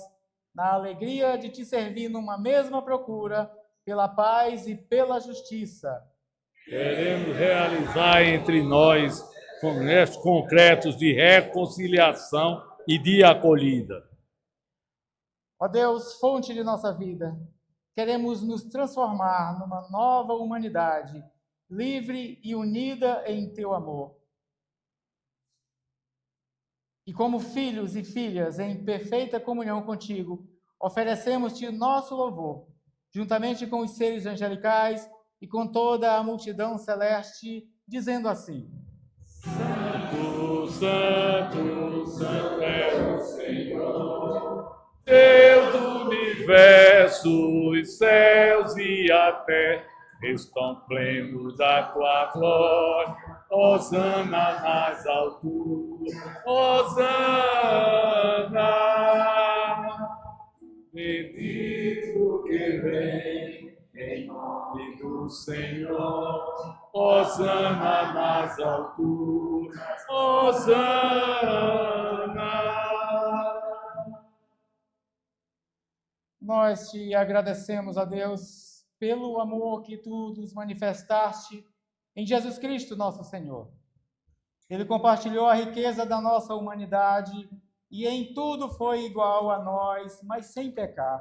na alegria de te servir numa mesma procura, pela paz e pela justiça. Queremos realizar entre nós gestos concretos de reconciliação e de acolhida. Ó Deus, fonte de nossa vida, queremos nos transformar numa nova humanidade, livre e unida em teu amor. E como filhos e filhas em perfeita comunhão contigo, oferecemos-te nosso louvor, juntamente com os seres angelicais e com toda a multidão celeste, dizendo assim: Santo, Santo, Santo é o Senhor, Deus do universo, os céus e a terra estão plenos da tua glória. Hosana nas alturas, Hosana, bendito que vem em nome do Senhor. Hosana nas alturas, Hosana. Nós te agradecemos, ó Deus, pelo amor que tu nos manifestaste em Jesus Cristo, nosso Senhor. Ele compartilhou a riqueza da nossa humanidade e em tudo foi igual a nós, mas sem pecar.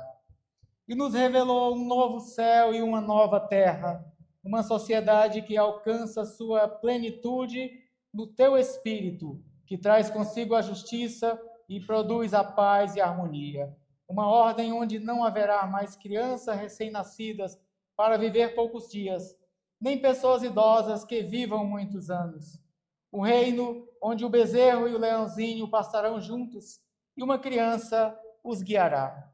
E nos revelou um novo céu e uma nova terra, uma sociedade que alcança sua plenitude no teu Espírito, que traz consigo a justiça e produz a paz e a harmonia. Uma ordem onde não haverá mais crianças recém-nascidas para viver poucos dias, nem pessoas idosas que vivam muitos anos. Um reino onde o bezerro e o leãozinho passarão juntos e uma criança os guiará.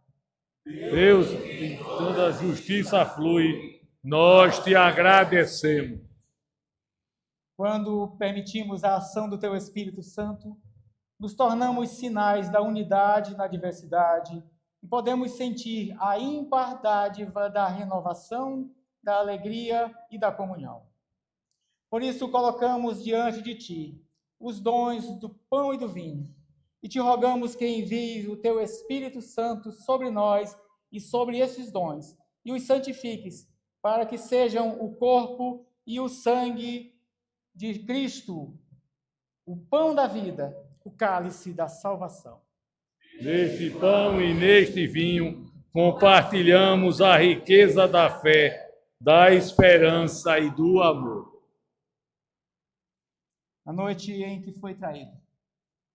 Deus, em toda a justiça flui, nós te agradecemos. Quando permitimos a ação do teu Espírito Santo, nos tornamos sinais da unidade na diversidade e podemos sentir a ímpar dádiva da renovação, da alegria e da comunhão. Por isso, colocamos diante de ti os dons do pão e do vinho e te rogamos que envies o teu Espírito Santo sobre nós e sobre esses dons e os santifiques para que sejam o corpo e o sangue de Cristo, o pão da vida, o cálice da salvação. Neste pão e neste vinho, compartilhamos a riqueza da fé, da esperança e do amor. Na noite em que foi traído,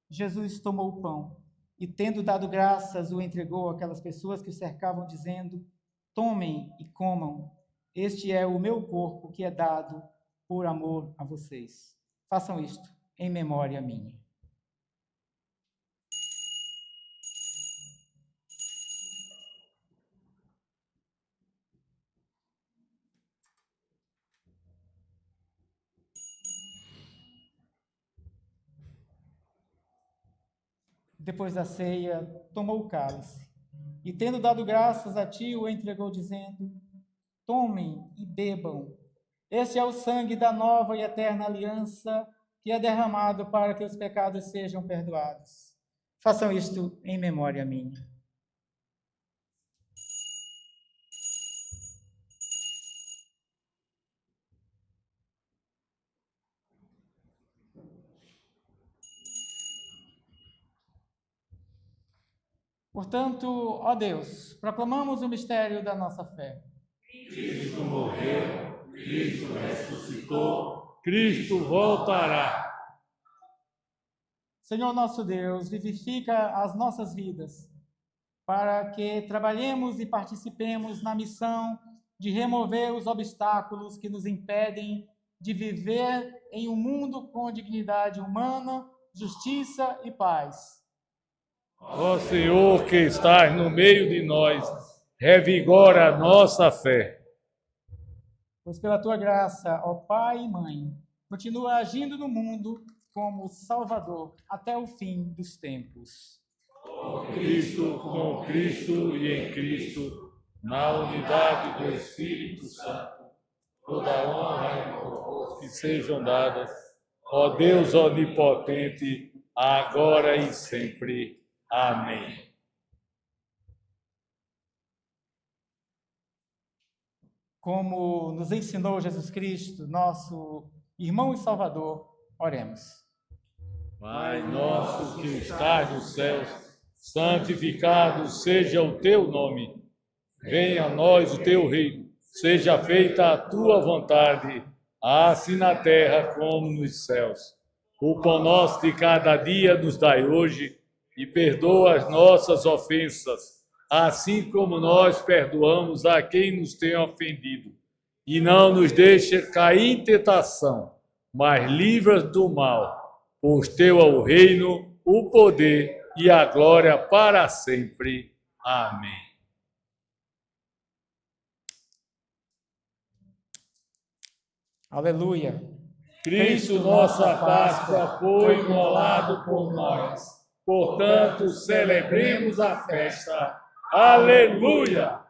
Jesus tomou o pão e, tendo dado graças, o entregou àquelas pessoas que o cercavam, dizendo: tomem e comam, este é o meu corpo que é dado por amor a vocês. Façam isto em memória minha. Depois da ceia, tomou o cálice e, tendo dado graças a ti, o entregou, dizendo: tomem e bebam. Este é o sangue da nova e eterna aliança que é derramado para que os pecados sejam perdoados. Façam isto em memória minha. Portanto, ó Deus, proclamamos o mistério da nossa fé. Cristo morreu, Cristo ressuscitou, Cristo voltará. Senhor nosso Deus, vivifica as nossas vidas, para que trabalhemos e participemos na missão de remover os obstáculos que nos impedem de viver em um mundo com dignidade humana, justiça e paz. Ó Senhor que estás no meio de nós, revigora a nossa fé. Pois pela tua graça, ó Pai e Mãe, continua agindo no mundo como Salvador até o fim dos tempos. Cristo, com Cristo e em Cristo, na unidade do Espírito Santo, toda honra e louvor que sejam dadas, ó Deus onipotente, agora e sempre. Amém. Como nos ensinou Jesus Cristo, nosso irmão e Salvador, oremos. Pai nosso que estás nos céus, santificado seja o teu nome. Venha a nós o teu reino. Seja feita a tua vontade, assim na terra como nos céus. O pão nosso de cada dia nos dai hoje, e perdoa as nossas ofensas, assim como nós perdoamos a quem nos tem ofendido. E não nos deixe cair em tentação, mas livra-nos do mal, pois teu é o reino, o poder e a glória para sempre. Amém. Aleluia. Cristo, nossa Páscoa, foi imolado por nós. Portanto, celebremos a festa. Aleluia!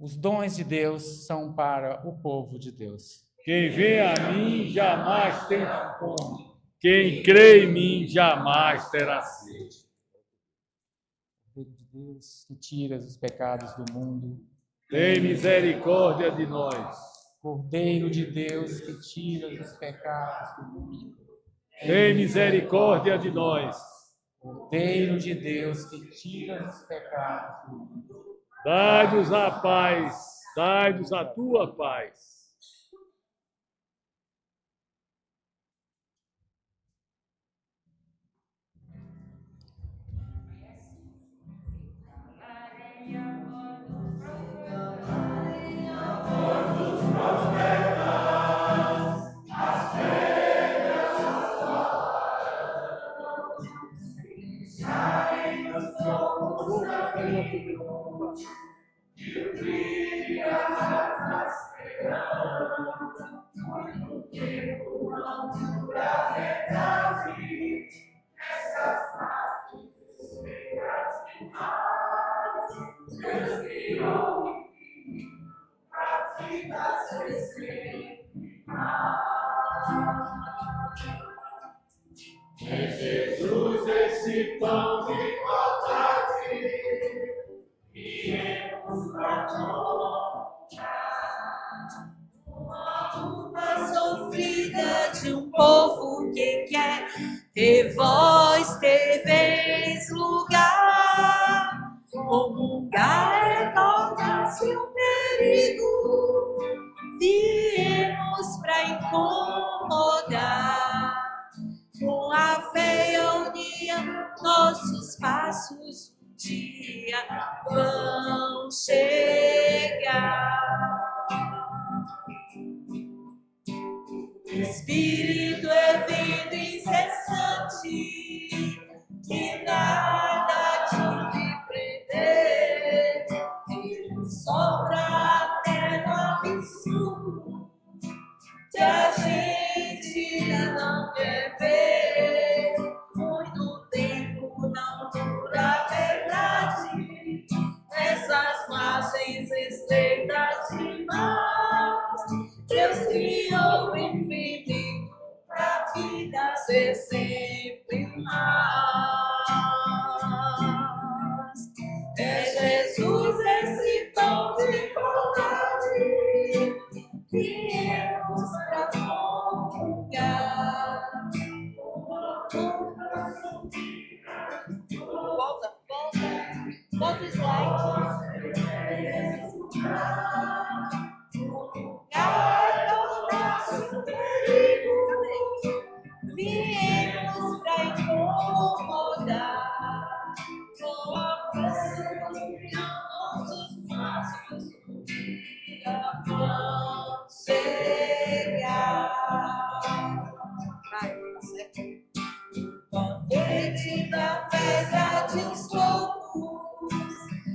Os dons de Deus são para o povo de Deus. Quem vem a mim jamais tem fome. Quem crê em mim jamais terá sede. Filho de Deus, que tiras os pecados do mundo, Tem misericórdia de nós. Cordeiro de Deus, que tiras os pecados do mundo, Tem misericórdia de nós. Cordeiro de Deus, que tiras os pecados do mundo, Dai-nos a paz, dai-nos a tua paz. Jesus, esse pão de igualdade, viemos pra uma luta sofrida de um povo que quer ter voz, ter vez, lugar. Comungar torna-se um perigo, viemos pra incomodar. Com a fé e a união, nossos passos um dia vão chegar. Espírito é vindo incessante, que nada te prender, ele sopra até no absurdo, que a gente não quer ver. Muito tempo não dura a verdade, essas margens estreitas demais. Deus criou o infinito pra vida ser sempre mais. É Jesus esse pão de bondade, viemos pra comungar. Volta o slide. Viemos pra incomodar, com a força do nossos passos um dia vão chegar. Banquete da festa de uns poucos,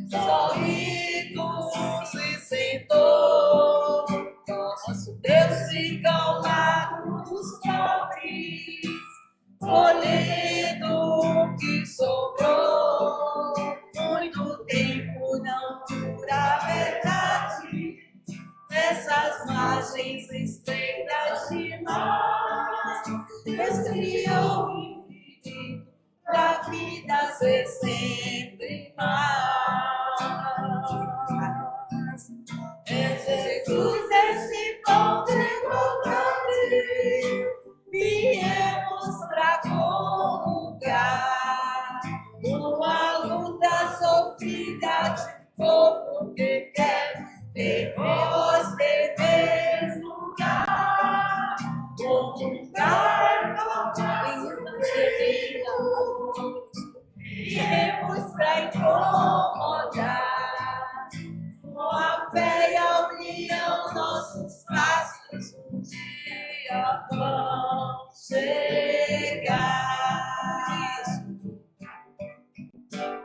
só ricos se sentou. Nosso Deus fica ao lado dos pobres, colhendo o que sobrou. Muito tempo não dura a verdade, nessas margens estreitas demais. Deus criou o infinito pra vida ser sempre mais. É Jesus esse pão de bondade, viemos pra comungar. Uma luta sofrida de povo que quer ter voz, ter vez, lugar. Comungar, viemos pra incomodar. Com a fé e a união, nossos passos um dia vão chegar.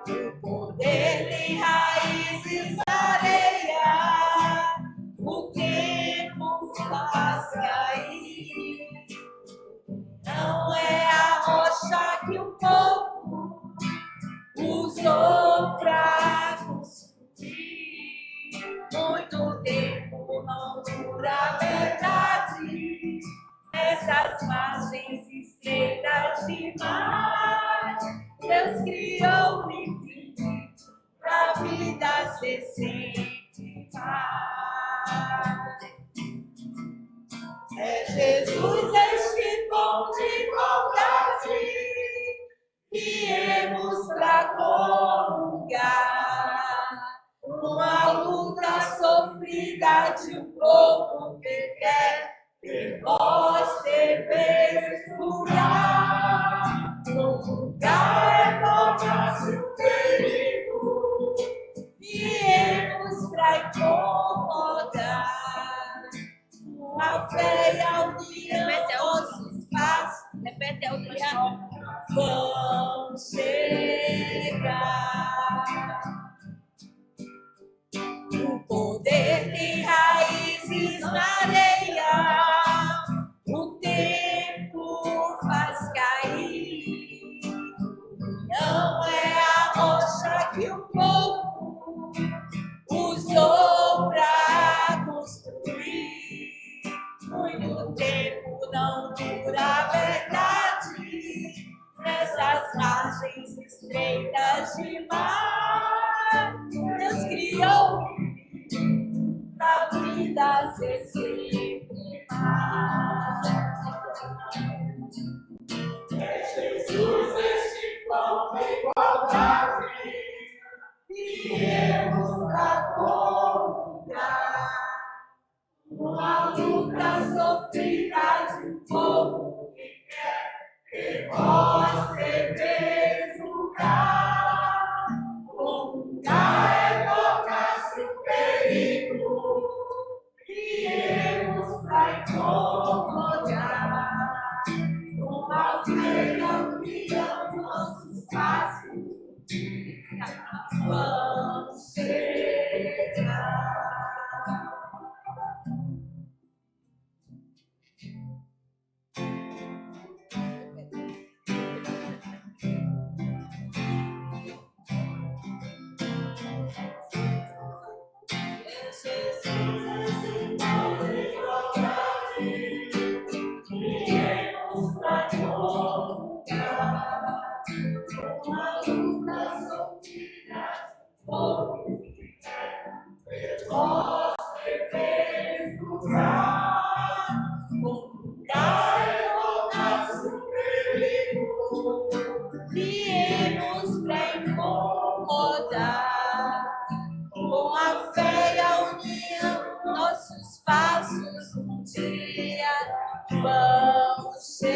O poder tem raízes na areia, o tempo faz cair. Não é a rocha que o povo usou pra construir. Nessas margens estreitas de mar, Deus criou o infinito pra vida ser sempre paz. É Jesus este pão de bondade, viemos pra comungar. Uma luta sofrida de um povo que quer ter voz, ter vez, lugar. O lugar é nosso perigo, viemos pra incomodar. A fé e a união, nossos passos, repete a outra, vão chegar. O poder tem raízes na areia, o tempo faz cair. Não é a rocha que o povo usou pra construir. Muito tempo não dura a verdade, nessas margens estreitas de mar. Deus criou a vida ser sempre mais. É Jesus este pão de igualdade, viemos pra comungar. Uma luta sofrida de um povo que quer ter voz, ter vez, lugar. O lugar é nosso perigo, viemos pra incomodar. Com a fé e a união, nossos passos vão chegar. Viemos pra incomodar. Com a fé e a união, nossos passos um dia vão chegar.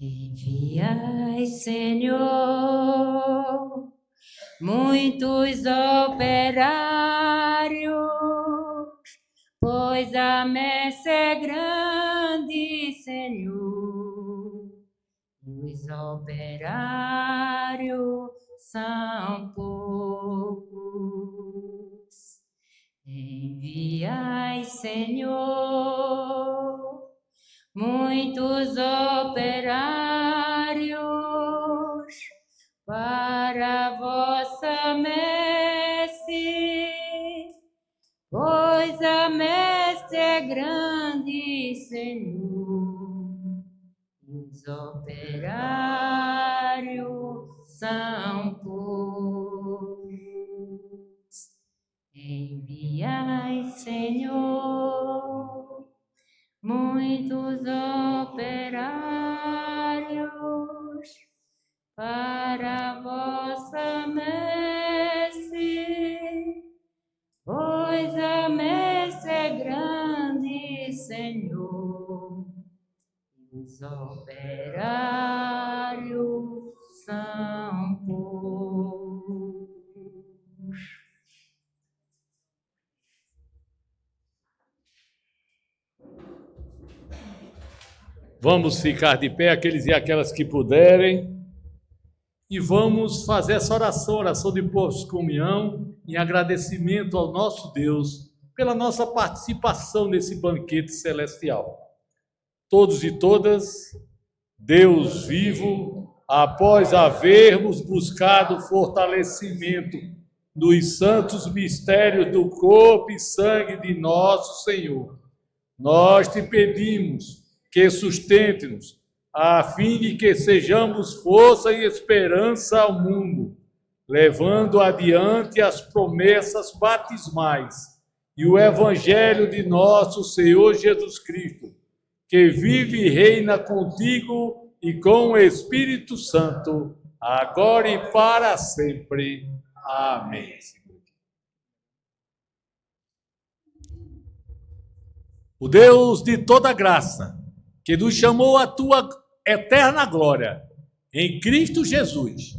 Enviai, Senhor, muitos operários, pois a messe é grande, Senhor. Os operários são poucos. Enviai, Senhor, muitos operários para a vossa messe, pois a messe é grande, Senhor. Os operários são poucos. Enviai, Senhor, muitos operários para a vossa messe, pois a messe é grande, Senhor. Os operários são poucos. Vamos ficar de pé, aqueles e aquelas que puderem, e vamos fazer essa oração de pós-comunhão, em agradecimento ao nosso Deus pela nossa participação nesse banquete celestial. Todos e todas, Deus vivo, após havermos buscado fortalecimento nos santos mistérios do corpo e sangue de nosso Senhor, nós te pedimos que sustente-nos, a fim de que sejamos força e esperança ao mundo, levando adiante as promessas batismais e o Evangelho de nosso Senhor Jesus Cristo, que vive e reina contigo e com o Espírito Santo, agora e para sempre. Amém. O Deus de toda graça, que nos chamou à tua eterna glória, em Cristo Jesus,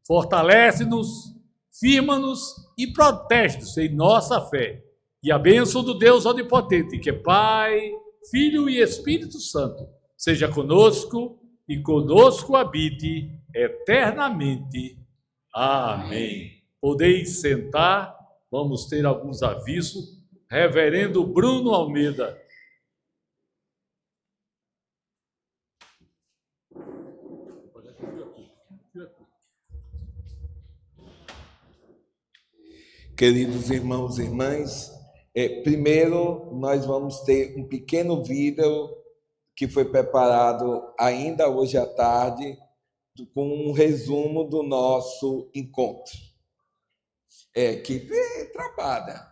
fortalece-nos, firma-nos e protege-nos em nossa fé. E a bênção do Deus Onipotente, que é Pai, Filho e Espírito Santo, seja conosco e conosco habite eternamente. Amém. Podeis sentar, vamos ter alguns avisos. Reverendo Bruno Almeida. Queridos irmãos e irmãs, primeiro nós vamos ter um pequeno vídeo que foi preparado ainda hoje à tarde, com um resumo do nosso encontro. Que trabalha.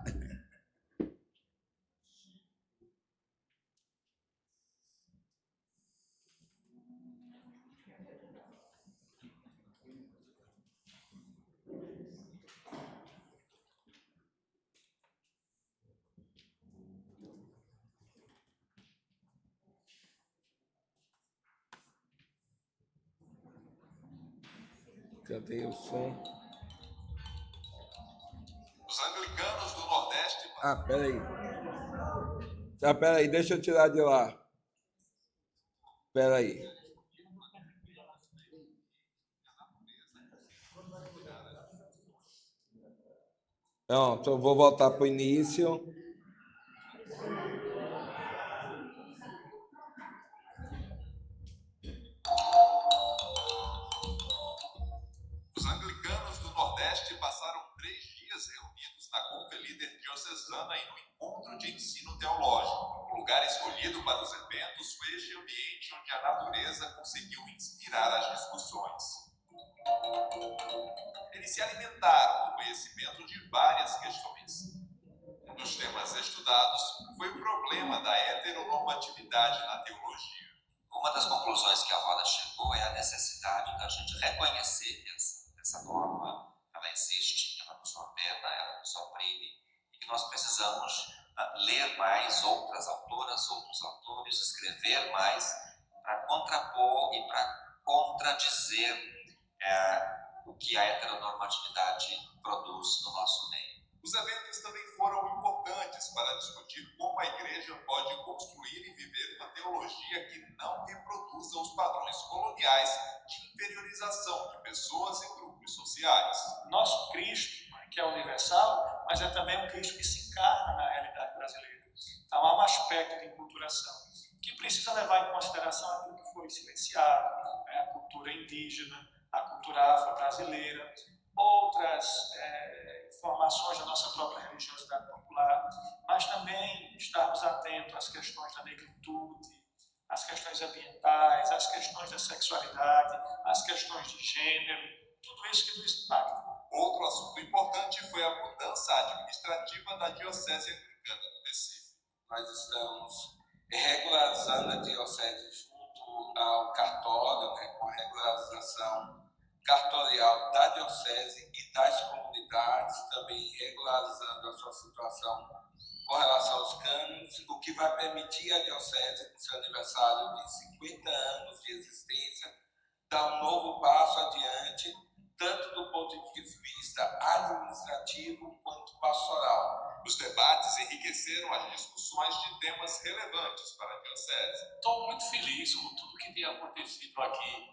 Cadê o som? Os anglicanos do Nordeste. Peraí, deixa eu tirar de lá. Peraí. Pronto, eu vou voltar para o início. Os anglicanos do Nordeste passaram 3 dias reunidos na Conferência Diocesana e no encontro de ensino teológico. O lugar escolhido para os eventos foi este ambiente onde a natureza conseguiu inspirar as discussões. Eles se alimentaram do conhecimento de várias questões. Um dos temas estudados foi o problema da heteronormatividade na teologia. Uma das conclusões que a roda chegou é a necessidade da gente reconhecer essa norma. Ela existe, ela nos ordena, ela nos oprime, e que nós precisamos ler mais outras autoras, outros autores, escrever mais para contrapor e para contradizer o que a heteronormatividade produz no nosso meio. Os eventos também foram importantes para discutir como a Igreja pode construir e viver uma teologia que não reproduza os padrões coloniais de inferiorização de pessoas e grupos sociais. Nosso Cristo, que é universal, mas é também um Cristo que se encarna na realidade brasileira. Então há um aspecto de enculturação que precisa levar em consideração aquilo que foi silenciado, a cultura indígena, a cultura afro-brasileira, outras informações da nossa própria religiosidade popular, mas também estarmos atentos às questões da negritude, às questões ambientais, às questões da sexualidade, às questões de gênero, tudo isso que nos impacta. Outro assunto importante foi a mudança administrativa da Diocese Anglicana do Recife. Nós estamos regularizando a diocese junto ao cartório, com a regularização cartorial da diocese e das comunidades, também regularizando a sua situação com relação aos cânones, o que vai permitir à diocese, no seu aniversário de 50 anos de existência, dar um novo passo adiante, tanto do ponto de vista administrativo quanto pastoral. Os debates enriqueceram as discussões de temas relevantes para a diocese. Estou muito feliz com tudo que tem acontecido aqui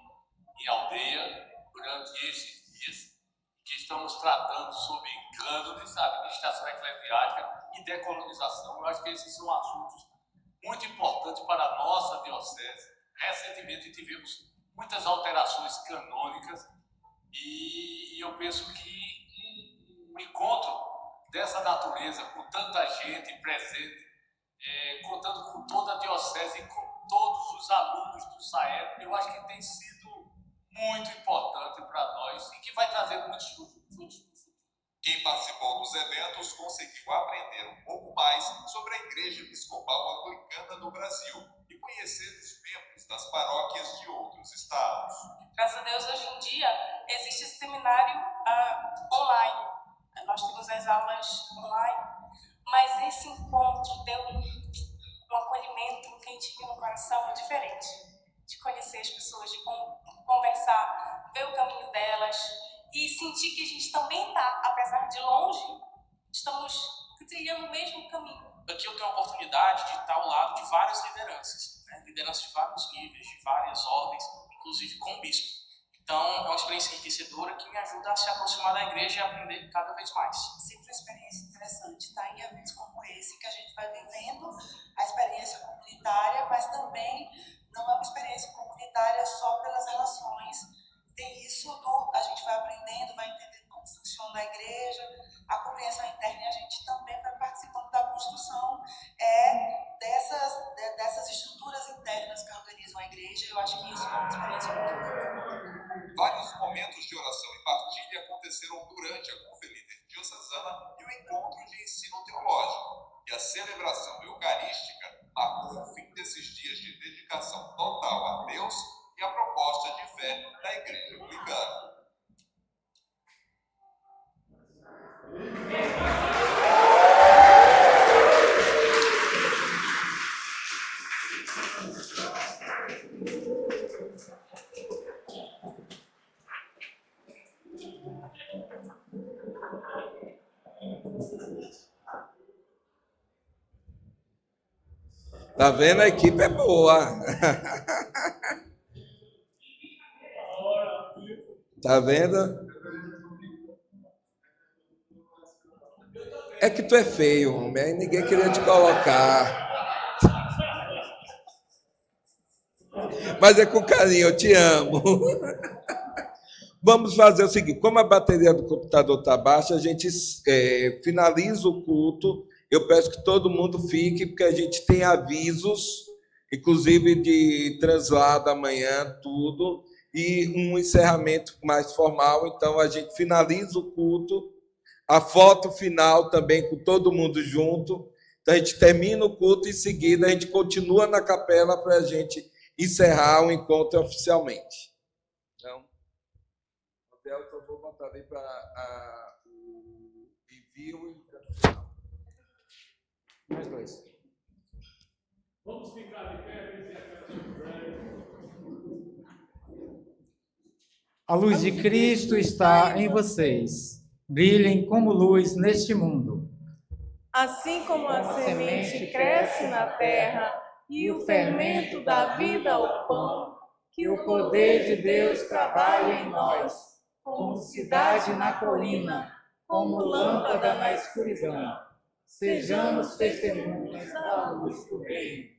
em Aldeia durante esses dias, que estamos tratando sobre cânones, administração eclesiástica e decolonização. Eu acho que esses são assuntos muito importantes para a nossa diocese. Recentemente tivemos muitas alterações canônicas e eu penso que um encontro dessa natureza, com tanta gente presente, contando com toda a diocese e com todos os alunos do SAEP, eu acho que tem sido muito importante para nós e que vai trazer muitos frutos no futuro. Quem participou dos eventos conseguiu aprender um pouco mais sobre a Igreja Episcopal Anglicana no Brasil e conhecer os membros das paróquias de outros estados. Graças a Deus, hoje em dia, existe esse seminário online. Nós temos as aulas online, mas esse encontro deu um acolhimento, um quentinho no coração diferente. De conhecer as pessoas, de conversar, ver o caminho delas e sentir que a gente também está, apesar de longe, estamos trilhando o mesmo caminho. Aqui eu tenho a oportunidade de estar ao lado de várias lideranças, né? Lideranças de vários níveis, de várias ordens, inclusive com o bispo. Então, é uma experiência enriquecedora que me ajuda a se aproximar da igreja e aprender cada vez mais. Sempre uma experiência interessante estar em eventos como esse, que a gente vai vivendo a experiência comunitária, mas também não é uma experiência comunitária só pelas relações. Tem isso a gente vai aprendendo, vai entendendo como funciona a igreja, a compreensão interna, e a gente também vai participando da construção dessas estruturas internas que organizam a igreja. Eu acho que isso é uma experiência muito boa. Vários momentos de oração e partilha aconteceram durante a Conferência Diocesana e o encontro de ensino teológico. E a celebração eucarística marcou o fim desses dias de dedicação total a Deus e a proposta de fé da Igreja Anglicana. Tá vendo? A equipe é boa. Tá vendo? É que tu é feio, homem. Aí ninguém queria te colocar. Mas é com carinho, eu te amo. Vamos fazer o seguinte: como a bateria do computador está baixa, a gente finaliza o culto. Eu peço que todo mundo fique, porque a gente tem avisos, inclusive de translado amanhã, tudo, e um encerramento mais formal. Então, a gente finaliza o culto, a foto final também com todo mundo junto. Então, a gente termina o culto e, em seguida, a gente continua na capela para a gente encerrar o encontro oficialmente. Então, eu só vou botar ali para o envio e mais dois. Vamos ficar de pé, A luz de Cristo está em vocês. Brilhem como luz neste mundo. Assim como a semente cresce na terra e o fermento dá vida ao pão, que o poder de Deus trabalhe em nós, como cidade na colina, como lâmpada na escuridão. Sejamos testemunhas da luz do reino.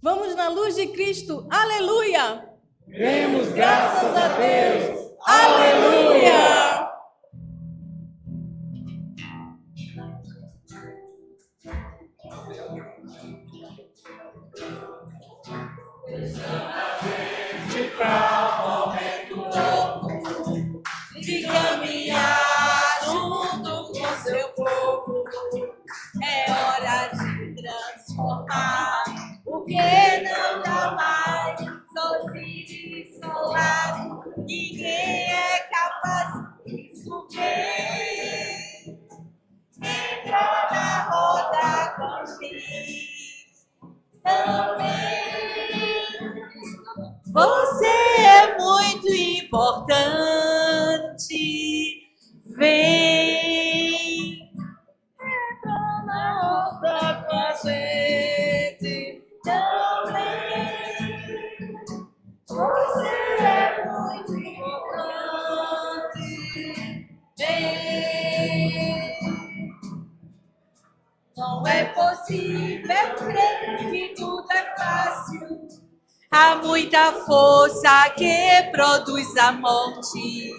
Vamos na luz de Cristo. Aleluia! Demos graças a Deus. Aleluia! De caminhar junto com seu povo, é hora de transformar o que não dá mais, sozinho e isolado, ninguém é capaz disso ver. Entra na roda com Cristo também. Você é muito importante. Vem, entra na roda com a gente também. Você é muito importante. Vem. Não é possível crer que tudo é fácil. Há muita força que produz a morte,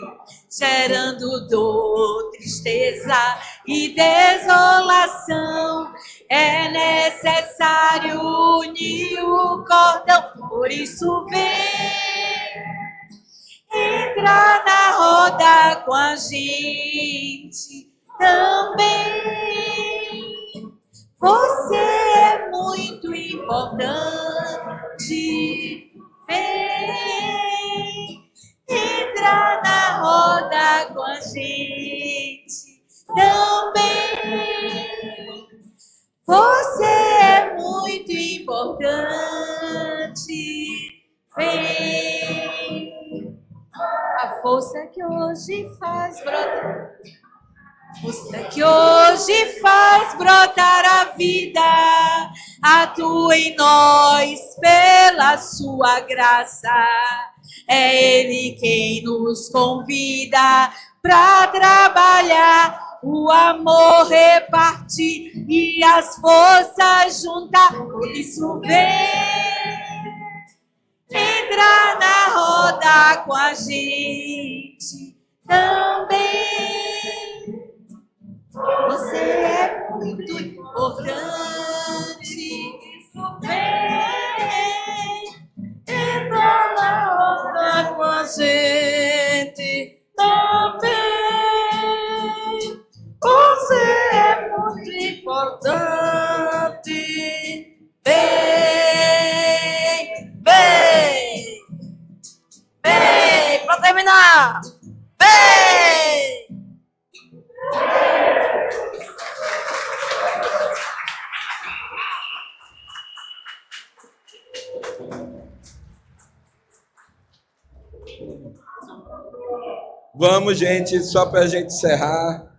gerando dor, tristeza e desolação. É necessário unir o cordão, por isso vem entrar na roda com a gente também. Você é muito importante. Vem entrar na roda com a gente também. Você é muito importante. Vem. A força que hoje faz brotar. Força que hoje faz brotar a vida, atua em nós pela sua graça. É Ele quem nos convida para trabalhar, o amor repartir e as forças juntar. Por isso vem entrar na roda com a gente também. Você é muito importante. Vem entrar na roda com a gente também. Você é muito importante. Vem, vem, vem, para terminar. Vem. Vamos, gente, só para a gente encerrar.